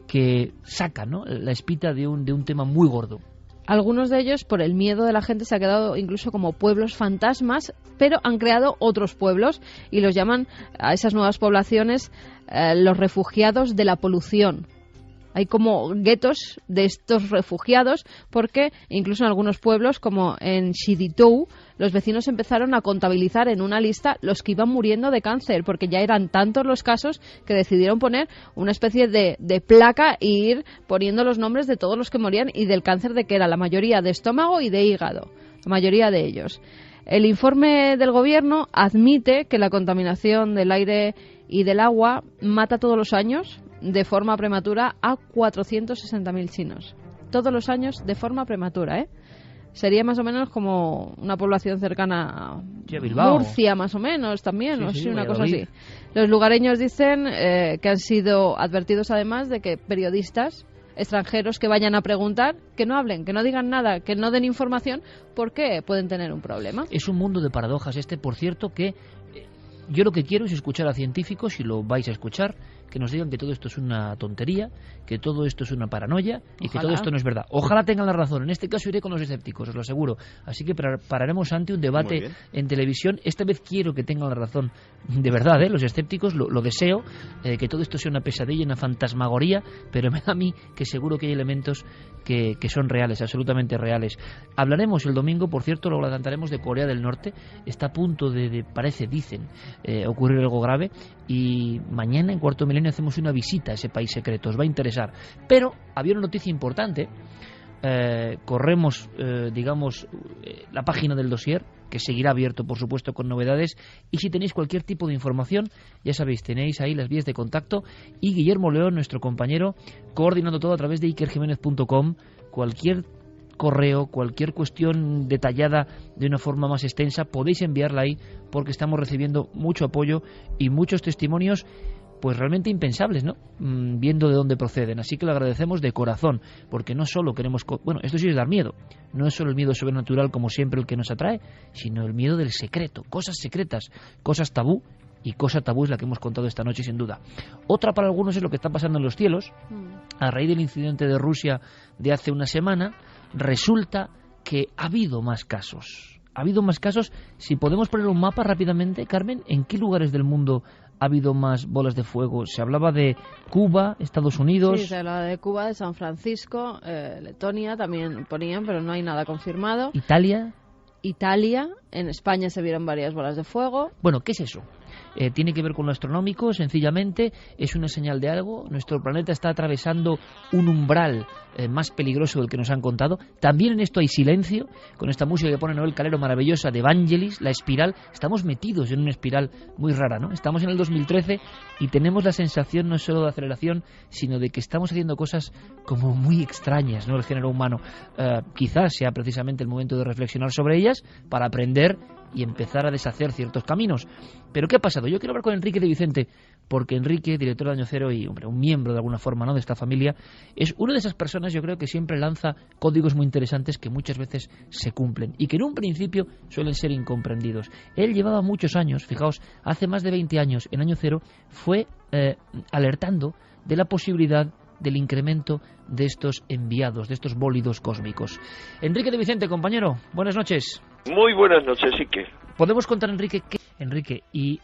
que saca, ¿no?, la espita de un tema muy gordo. Algunos de ellos, por el miedo de la gente, se han quedado incluso como pueblos fantasmas, pero han creado otros pueblos y los llaman a esas nuevas poblaciones los refugiados de la polución. Hay como guetos de estos refugiados porque incluso en algunos pueblos, como en Xiditou, los vecinos empezaron a contabilizar en una lista los que iban muriendo de cáncer, porque ya eran tantos los casos que decidieron poner una especie de placa e ir poniendo los nombres de todos los que morían y del cáncer de que era la mayoría de estómago y de hígado, la mayoría de ellos. El informe del Gobierno admite que la contaminación del aire y del agua mata todos los años de forma prematura a 460.000 chinos. Todos los años de forma prematura, ¿eh? Sería más o menos como una población cercana a Murcia, más o menos, también, sí, una cosa así. Los lugareños dicen que han sido advertidos además de que periodistas extranjeros que vayan a preguntar, que no hablen, que no digan nada, que no den información, porque pueden tener un problema. Es un mundo de paradojas por cierto, que yo lo que quiero es escuchar a científicos, si lo vais a escuchar, que nos digan que todo esto es una tontería, que todo esto es una paranoia y que todo esto no es verdad. Ojalá tengan la razón. En este caso iré con los escépticos, os lo aseguro. Así que pararemos ante un debate en televisión. Esta vez quiero que tengan la razón. De verdad, los escépticos, lo deseo, que todo esto sea una pesadilla, una fantasmagoría, pero me da a mí que seguro que hay elementos que son reales, absolutamente reales. Hablaremos el domingo, por cierto, luego cantaremos de Corea del Norte. Está a punto dicen, ocurrir algo grave, y mañana en Cuarto Milenio hacemos una visita a ese país secreto, os va a interesar. Pero había una noticia importante, corremos, la página del dossier, que seguirá abierto, por supuesto, con novedades, y si tenéis cualquier tipo de información, ya sabéis, tenéis ahí las vías de contacto, y Guillermo León, nuestro compañero, coordinando todo a través de ikerjimenez.com, cualquier correo, cualquier cuestión detallada de una forma más extensa, podéis enviarla ahí, porque estamos recibiendo mucho apoyo y muchos testimonios pues realmente impensables, ¿no? Viendo de dónde proceden. Así que lo agradecemos de corazón, porque no solo queremos... Bueno, esto sí es dar miedo. No es solo el miedo sobrenatural, como siempre, el que nos atrae, sino el miedo del secreto, cosas secretas, cosas tabú, y cosa tabú es la que hemos contado esta noche, sin duda. Otra para algunos es lo que está pasando en los cielos. A raíz del incidente de Rusia de hace una semana, resulta que ha habido más casos. Ha habido más casos. Si podemos poner un mapa rápidamente, Carmen, ¿en qué lugares del mundo ha habido más bolas de fuego? Se hablaba de Cuba, Estados Unidos... Sí, se hablaba de Cuba, de San Francisco, Letonia también ponían, pero no hay nada confirmado. Italia, en España se vieron varias bolas de fuego. Bueno, ¿qué es eso? Tiene que ver con lo astronómico, sencillamente es una señal de algo. Nuestro planeta está atravesando un umbral más peligroso del que nos han contado. También en esto hay silencio, con esta música que pone Noel Calero maravillosa de Evangelis, la espiral. Estamos metidos en una espiral muy rara, ¿no? Estamos en el 2013 y tenemos la sensación no solo de aceleración, sino de que estamos haciendo cosas como muy extrañas, ¿no? El género humano. Quizás sea precisamente el momento de reflexionar sobre ellas para aprender y empezar a deshacer ciertos caminos. ¿Pero qué ha pasado? Yo quiero hablar con Enrique de Vicente, porque Enrique, director de Año Cero y un miembro de alguna forma, ¿no?, de esta familia, es una de esas personas, yo creo, que siempre lanza códigos muy interesantes que muchas veces se cumplen y que en un principio suelen ser incomprendidos. Él llevaba muchos años, fijaos, hace más de 20 años en Año Cero, fue alertando de la posibilidad del incremento de estos enviados, de estos bólidos cósmicos. Enrique de Vicente, compañero, buenas noches. Muy buenas noches, Iker. ¿Podemos contar, Enrique, y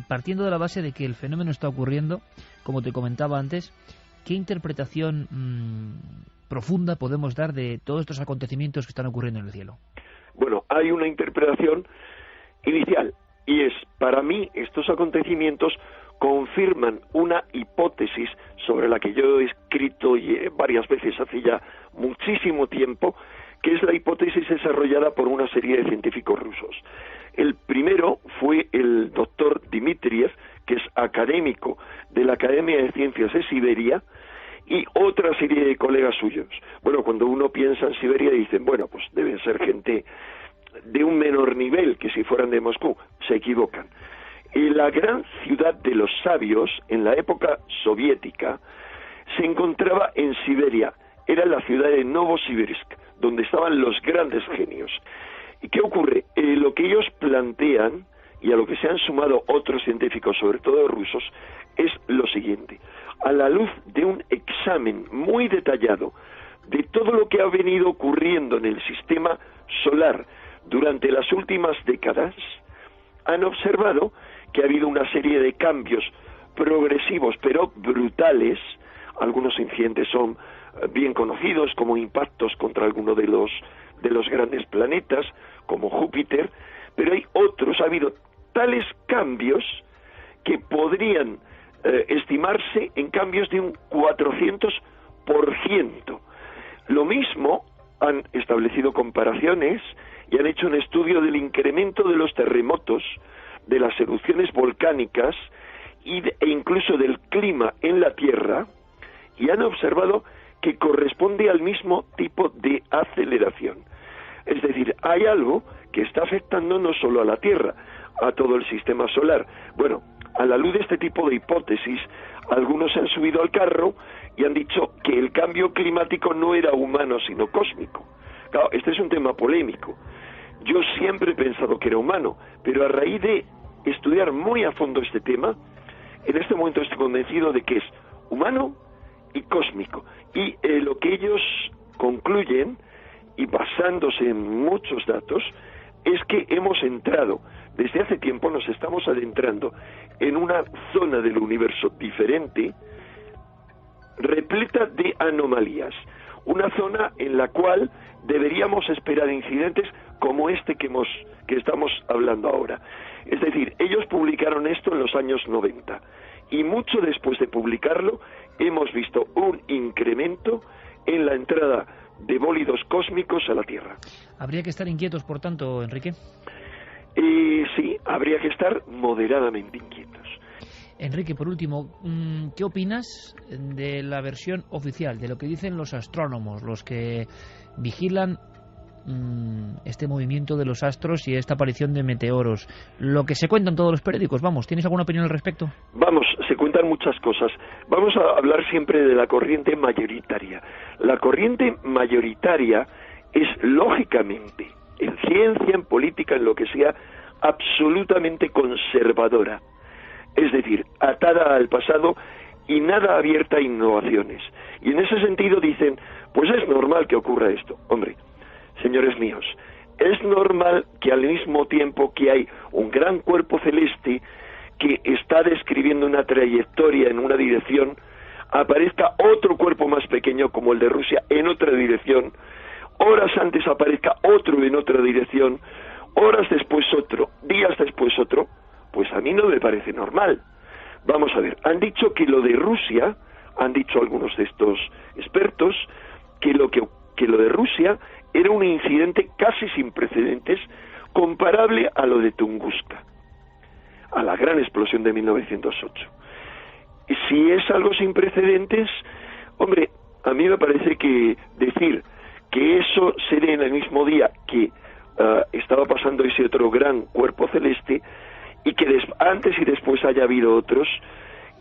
partiendo de la base de que el fenómeno está ocurriendo, como te comentaba antes, qué interpretación profunda podemos dar de todos estos acontecimientos que están ocurriendo en el cielo? Bueno, hay una interpretación inicial, y es, para mí, estos acontecimientos confirman una hipótesis sobre la que yo he escrito varias veces hace ya muchísimo tiempo, que es la hipótesis desarrollada por una serie de científicos rusos. El primero fue el doctor Dmitriev, que es académico de la Academia de Ciencias de Siberia, y otra serie de colegas suyos. Bueno, cuando uno piensa en Siberia dicen, bueno, pues deben ser gente de un menor nivel que si fueran de Moscú. Se equivocan. La gran ciudad de los sabios, en la época soviética, se encontraba en Siberia. Era la ciudad de Novosibirsk, donde estaban los grandes genios. ¿Y qué ocurre? Lo que ellos plantean, y a lo que se han sumado otros científicos, sobre todo rusos, es lo siguiente. A la luz de un examen muy detallado de todo lo que ha venido ocurriendo en el sistema solar durante las últimas décadas, han observado que ha habido una serie de cambios progresivos pero brutales. Algunos incidentes son bien conocidos como impactos contra alguno de los grandes planetas como Júpiter, pero hay otros, ha habido tales cambios que podrían estimarse en cambios de un 400%. Lo mismo han establecido comparaciones y han hecho un estudio del incremento de los terremotos, de las erupciones volcánicas e incluso del clima en la Tierra, y han observado que corresponde al mismo tipo de aceleración. Es decir, hay algo que está afectando no solo a la Tierra, a todo el sistema solar. Bueno, a la luz de este tipo de hipótesis, algunos se han subido al carro y han dicho que el cambio climático no era humano, sino cósmico. Claro, este es un tema polémico. Yo siempre he pensado que era humano, pero a raíz de estudiar muy a fondo este tema, en este momento estoy convencido de que es humano y cósmico. Y lo que ellos concluyen, y basándose en muchos datos, es que hemos entrado, desde hace tiempo nos estamos adentrando en una zona del universo diferente, repleta de anomalías. Una zona en la cual deberíamos esperar incidentes como este que estamos hablando ahora. Es decir, ellos publicaron esto en los años 90 y mucho después de publicarlo hemos visto un incremento en la entrada de bólidos cósmicos a la Tierra. ¿Habría que estar inquietos, por tanto, Enrique? Sí, habría que estar moderadamente inquietos. Enrique, por último, ¿qué opinas de la versión oficial, de lo que dicen los astrónomos, los que vigilan este movimiento de los astros y esta aparición de meteoros? Lo que se cuenta en todos los periódicos, vamos, ¿tienes alguna opinión al respecto? Vamos, se cuentan muchas cosas. Vamos a hablar siempre de la corriente mayoritaria. La corriente mayoritaria es, lógicamente, en ciencia, en política, en lo que sea, absolutamente conservadora. Es decir, atada al pasado y nada abierta a innovaciones. Y en ese sentido dicen, pues es normal que ocurra esto. Hombre, señores míos, es normal que al mismo tiempo que hay un gran cuerpo celeste que está describiendo una trayectoria en una dirección, aparezca otro cuerpo más pequeño como el de Rusia en otra dirección, horas antes aparezca otro en otra dirección, horas después otro, días después otro. Pues a mí no me parece normal. Vamos a ver, han dicho que lo de Rusia, han dicho algunos de estos expertos, que lo de Rusia era un incidente casi sin precedentes, comparable a lo de Tunguska, a la gran explosión de 1908. Y si es algo sin precedentes, hombre, a mí me parece que decir que eso se dé en el mismo día que estaba pasando ese otro gran cuerpo celeste, y que antes y después haya habido otros,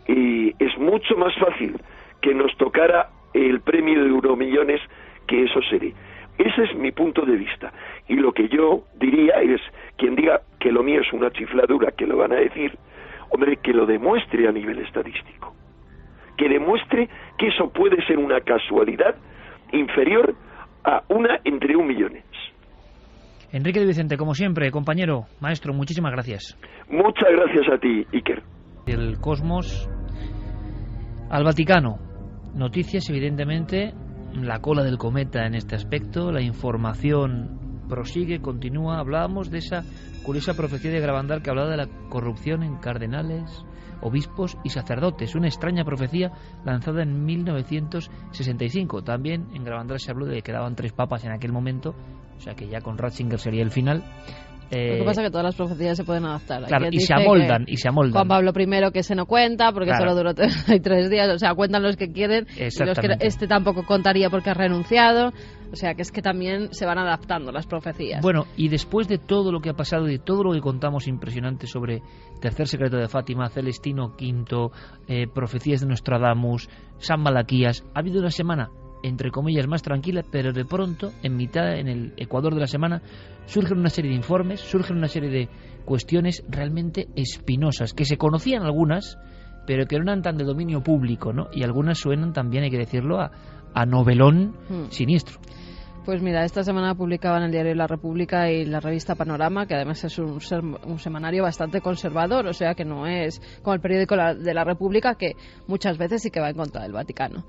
es mucho más fácil que nos tocara el premio de Euromillones que eso se dé. Ese es mi punto de vista. Y lo que yo diría es, quien diga que lo mío es una chifladura, que lo van a decir, hombre, que lo demuestre a nivel estadístico. Que demuestre que eso puede ser una casualidad inferior a una entre 1 millón. Enrique de Vicente, como siempre, compañero, maestro, muchísimas gracias. Muchas gracias a ti, Iker. Del cosmos al Vaticano. Noticias, evidentemente, la cola del cometa en este aspecto, la información prosigue, continúa. Hablábamos de esa curiosa profecía de Gravandal que hablaba de la corrupción en cardenales, obispos y sacerdotes, una extraña profecía lanzada en 1965. También en Gravandal se habló de que quedaban 3 papas en aquel momento, o sea que ya con Ratzinger sería el final. Lo que pasa es que todas las profecías se pueden adaptar. Claro, y se amoldan. Juan Pablo I, que se no cuenta porque solo duró 3 días, o sea, cuentan los que quieren y los que este tampoco contaría porque ha renunciado. O sea, que es que también se van adaptando las profecías. Bueno, y después de todo lo que ha pasado y de todo lo que contamos impresionante sobre Tercer Secreto de Fátima, Celestino V, profecías de Nostradamus, San Malaquías, ha habido una semana, entre comillas, más tranquila, pero de pronto, en el ecuador de la semana, surgen una serie de informes, surgen una serie de cuestiones realmente espinosas, que se conocían algunas, pero que no eran tan de dominio público, ¿no? Y algunas suenan también, hay que decirlo, a novelón siniestro. Pues mira, esta semana publicaban el diario La República y la revista Panorama, que además es un semanario bastante conservador, o sea que no es como el periódico de La República, que muchas veces sí que va en contra del Vaticano.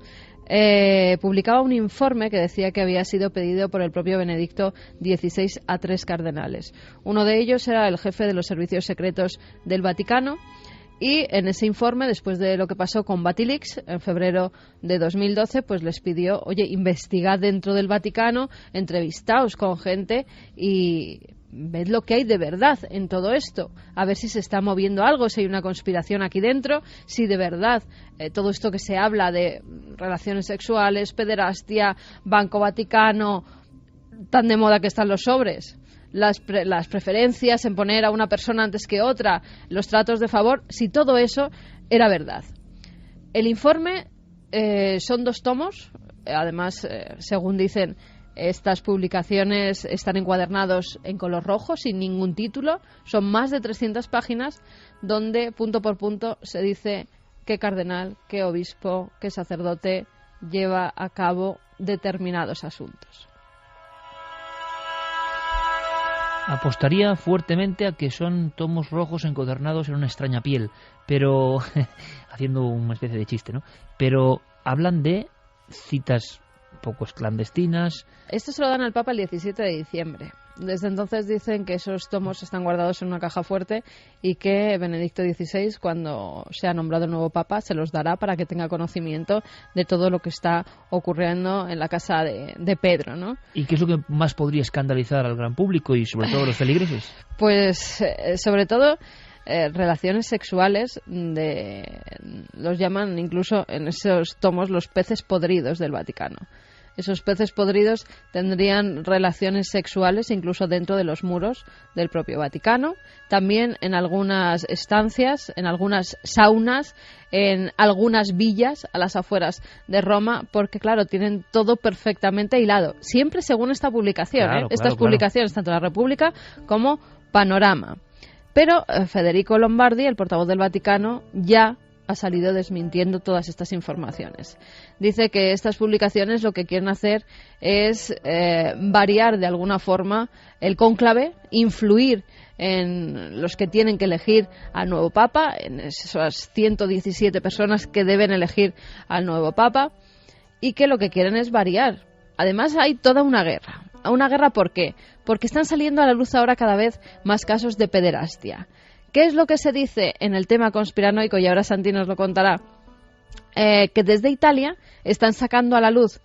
Publicaba un informe que decía que había sido pedido por el propio Benedicto XVI a 3 cardenales. Uno de ellos era el jefe de los servicios secretos del Vaticano, Y en ese informe, después de lo que pasó con Batilix en febrero de 2012, pues les pidió, oye, investigad dentro del Vaticano, entrevistaos con gente y ved lo que hay de verdad en todo esto, a ver si se está moviendo algo, si hay una conspiración aquí dentro, si de verdad todo esto que se habla de relaciones sexuales, pederastia, Banco Vaticano, tan de moda que están los sobres, las preferencias en poner a una persona antes que otra, los tratos de favor, si todo eso era verdad. El informe son 2 tomos, además, según dicen, estas publicaciones están encuadernados en color rojo, sin ningún título, son más de 300 páginas, donde punto por punto se dice qué cardenal, qué obispo, qué sacerdote lleva a cabo determinados asuntos. Apostaría fuertemente a que son tomos rojos encuadernados en una extraña piel, pero haciendo una especie de chiste, ¿no? Pero hablan de citas poco clandestinas. Esto se lo dan al Papa el 17 de diciembre. Desde entonces dicen que esos tomos están guardados en una caja fuerte y que Benedicto XVI, cuando sea nombrado nuevo Papa, se los dará para que tenga conocimiento de todo lo que está ocurriendo en la casa de Pedro, ¿no? ¿Y qué es lo que más podría escandalizar al gran público y sobre todo a los feligreses? Pues sobre todo relaciones sexuales los llaman incluso en esos tomos los peces podridos del Vaticano. Esos peces podridos tendrían relaciones sexuales incluso dentro de los muros del propio Vaticano, también en algunas estancias, en algunas saunas, en algunas villas a las afueras de Roma, porque claro, tienen todo perfectamente hilado, siempre según esta publicación, claro, estas publicaciones, tanto la República como Panorama. Pero Federico Lombardi, el portavoz del Vaticano, ya ha salido desmintiendo todas estas informaciones. Dice que estas publicaciones lo que quieren hacer es variar de alguna forma el cónclave, influir en los que tienen que elegir al nuevo Papa, en esas 117 personas que deben elegir al nuevo Papa, y que lo que quieren es variar. Además hay toda una guerra. ¿Una guerra por qué? Porque están saliendo a la luz ahora cada vez más casos de pederastia. ¿Qué es lo que se dice en el tema conspiranoico? Y ahora Santi nos lo contará. Que desde Italia están sacando a la luz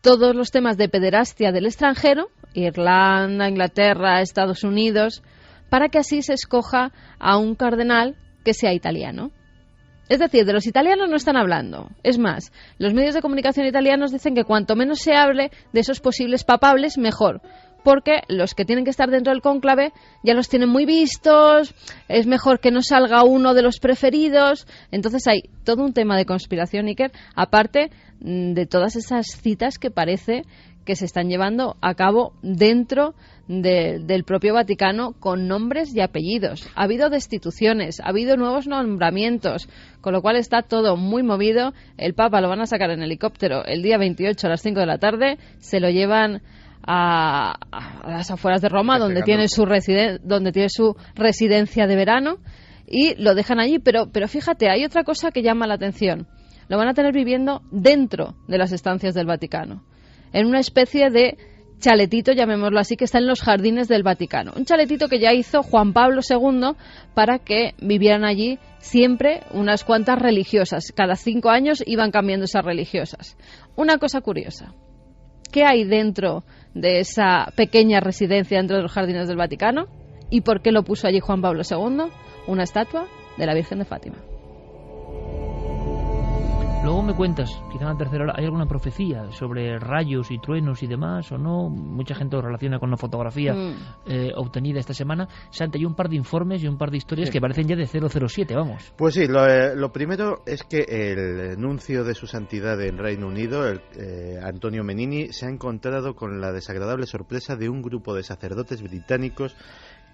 todos los temas de pederastia del extranjero, Irlanda, Inglaterra, Estados Unidos, para que así se escoja a un cardenal que sea italiano. Es decir, de los italianos no están hablando. Es más, los medios de comunicación italianos dicen que cuanto menos se hable de esos posibles papables, mejor. Porque los que tienen que estar dentro del cónclave ya los tienen muy vistos, es mejor que no salga uno de los preferidos. Entonces hay todo un tema de conspiración, Iker, aparte de todas esas citas que parece que se están llevando a cabo dentro del propio Vaticano con nombres y apellidos. Ha habido destituciones, ha habido nuevos nombramientos, con lo cual está todo muy movido. El Papa lo van a sacar en helicóptero el día 28 a las 5 de la tarde, se lo llevan a las afueras de Roma, donde tiene su residencia de verano, y lo dejan allí. Pero fíjate, hay otra cosa que llama la atención. Lo van a tener viviendo dentro de las estancias del Vaticano, en una especie de chaletito, llamémoslo así, que está en los jardines del Vaticano. Un chaletito que ya hizo Juan Pablo II para que vivieran allí siempre unas cuantas religiosas. Cada 5 años iban cambiando esas religiosas. Una cosa curiosa. ¿Qué hay dentro de esa pequeña residencia dentro de los jardines del Vaticano? ¿Y por qué lo puso allí Juan Pablo II? Una estatua de la Virgen de Fátima. Luego me cuentas, quizá en la tercera hora, ¿hay alguna profecía sobre rayos y truenos y demás o no? Mucha gente lo relaciona con una fotografía obtenida esta semana. Santa, hay un par de informes y un par de historias que parecen ya de 007, vamos. Pues sí, lo primero es que el nuncio de su santidad en Reino Unido, Antonio Menini, se ha encontrado con la desagradable sorpresa de un grupo de sacerdotes británicos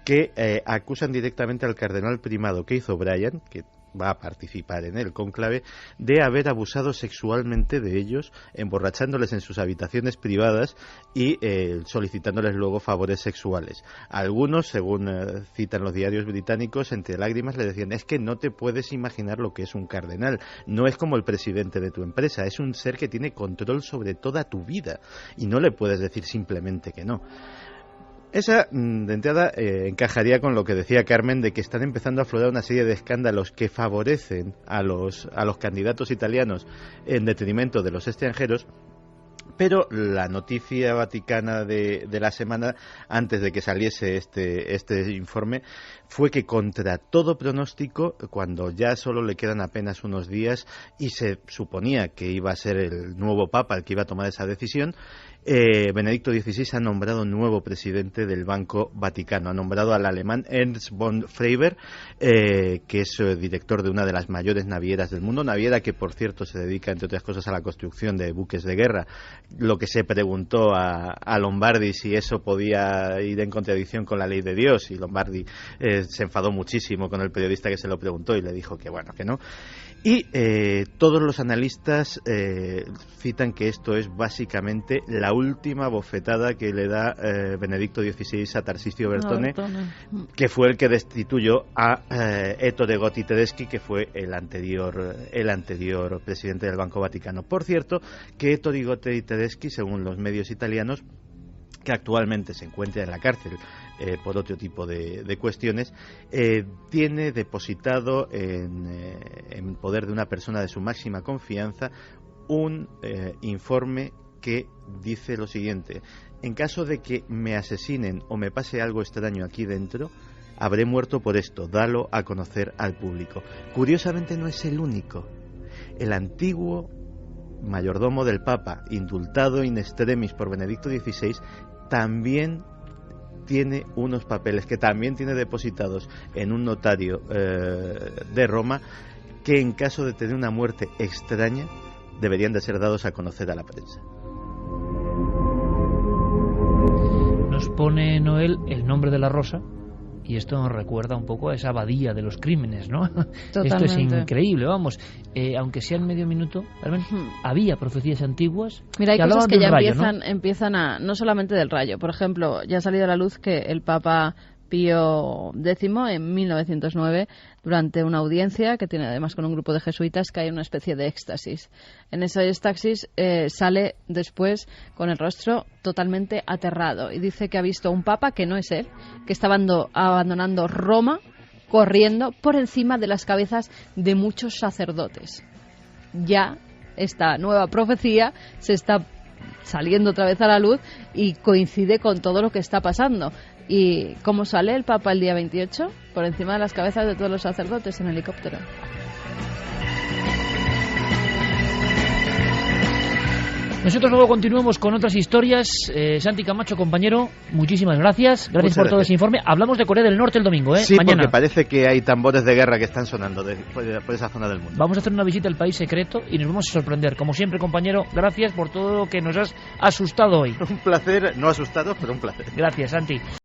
que acusan directamente al cardenal primado Keith O'Brien, que va a participar en el cónclave, de haber abusado sexualmente de ellos, emborrachándoles en sus habitaciones privadas y solicitándoles luego favores sexuales. Algunos, según citan los diarios británicos, entre lágrimas le decían: es que no te puedes imaginar lo que es un cardenal, no es como el presidente de tu empresa, es un ser que tiene control sobre toda tu vida y no le puedes decir simplemente que no. Esa, de entrada, encajaría con lo que decía Carmen, de que están empezando a aflorar una serie de escándalos que favorecen a los candidatos italianos en detrimento de los extranjeros. Pero la noticia vaticana de la semana, antes de que saliese este informe, fue que contra todo pronóstico, cuando ya solo le quedan apenas unos días y se suponía que iba a ser el nuevo Papa el que iba a tomar esa decisión, Benedicto XVI ha nombrado nuevo presidente del Banco Vaticano. Ha nombrado al alemán Ernst von Freiber, que es director de una de las mayores navieras del mundo, naviera que, por cierto, se dedica, entre otras cosas, a la construcción de buques de guerra. Lo que se preguntó a Lombardi si eso podía ir en contradicción con la ley de Dios, y Lombardi se enfadó muchísimo con el periodista que se lo preguntó y le dijo que bueno, que no. Y todos los analistas citan que esto es básicamente la última bofetada que le da Benedicto XVI a Tarcisio Bertone, que fue el que destituyó a Ettore Gotti Tedeschi, que fue el anterior presidente del Banco Vaticano. Por cierto, que Ettore Gotti Tedeschi, según los medios italianos, que actualmente se encuentra en la cárcel por otro tipo de cuestiones, tiene depositado en poder de una persona de su máxima confianza un informe que dice lo siguiente: en caso de que me asesinen o me pase algo extraño aquí dentro, habré muerto por esto, dalo a conocer al público. Curiosamente no es el único. El antiguo mayordomo del Papa, indultado in extremis por Benedicto XVI, también tiene unos papeles que también tiene depositados en un notario de Roma, que en caso de tener una muerte extraña deberían de ser dados a conocer a la prensa. Nos pone Noel el nombre de la rosa, y esto nos recuerda un poco a esa abadía de los crímenes, ¿no? Totalmente. Esto es increíble, vamos. Aunque sea en medio minuto, Carmen, había profecías antiguas. Mira, hay que cosas que ya rayo, empiezan a, no solamente del rayo. Por ejemplo, ya ha salido a la luz que el Papa Pío X, en 1909, durante una audiencia que tiene además con un grupo de jesuitas, cae en una especie de éxtasis. En ese éxtasis sale después con el rostro totalmente aterrado y dice que ha visto un papa que no es él, que está abandonando Roma corriendo por encima de las cabezas de muchos sacerdotes. Ya esta nueva profecía se está saliendo otra vez a la luz y coincide con todo lo que está pasando. ¿Y cómo sale el Papa el día 28? Por encima de las cabezas de todos los sacerdotes en helicóptero. Nosotros luego continuamos con otras historias. Santi Camacho, compañero, muchísimas gracias. Gracias por todo ese informe. Hablamos de Corea del Norte el domingo, Sí, mañana. Porque parece que hay tambores de guerra que están sonando por esa zona del mundo. Vamos a hacer una visita al país secreto y nos vamos a sorprender. Como siempre, compañero, gracias por todo lo que nos has asustado hoy. Un placer, no asustado, pero un placer. Gracias, Santi.